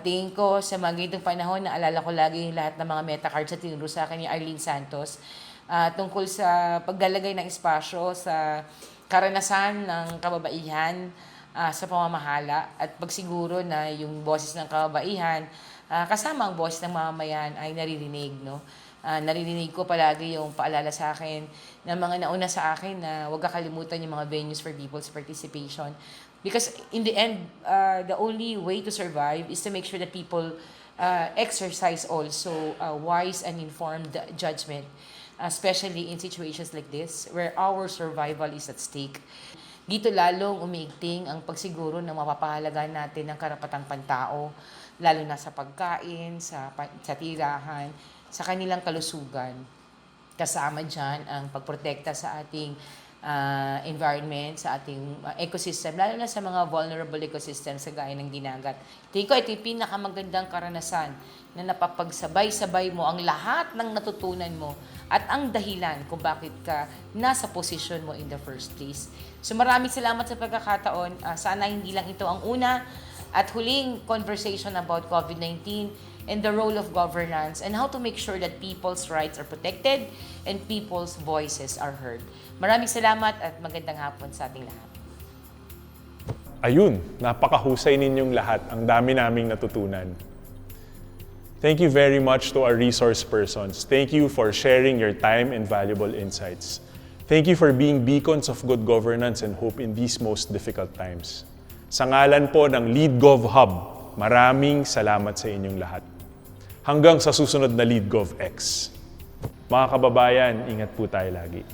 Speaker 9: tingin ko sa mga ganitong panahon, naalala ko lagi lahat ng mga meta cards na tinuro sa akin ni Arlene Santos tungkol sa paglalagay ng espasyo sa karanasan ng kababaihan sa pamamahala at pagsiguro na yung boses ng kababaihan kasama ang boses ng mamamayan ay naririnig, no? Naririnig ko palagi yung paalala sa akin ng mga nauna sa akin na huwag kakalimutan yung mga venues for people's participation. Because in the end, the only way to survive is to make sure that people exercise also wise and informed judgment, especially in situations like this where our survival is at stake. Dito lalong umiigting ang pagsiguro na mapapahalagan natin ng karapatang pantao, lalo na sa pagkain, sa tirahan, sa kanilang kalusugan. Kasama dyan ang pagprotekta sa ating environment, sa ating ecosystem, lalo na sa mga vulnerable ecosystems sa gaya ng Dinagat. Tingin ko ito yung pinakamagandang karanasan na napapagsabay-sabay mo ang lahat ng natutunan mo at ang dahilan kung bakit ka nasa posisyon mo in the first place. So maraming salamat sa pagkakataon. Sana hindi lang ito ang una at huling conversation about COVID-19 and the role of governance and how to make sure that people's rights are protected and people's voices are heard. Maraming salamat at magandang hapon sa ating lahat.
Speaker 1: Ayun, napakahusay ninyong lahat. Ang dami naming natutunan. Thank you very much to our resource persons. Thank you for sharing your time and valuable insights. Thank you for being beacons of good governance and hope in these most difficult times. Sa ngalan po ng LeadGov Hub, maraming salamat sa inyong lahat. Hanggang sa susunod na LeadGovX. Mga kababayan, ingat po tayo lagi.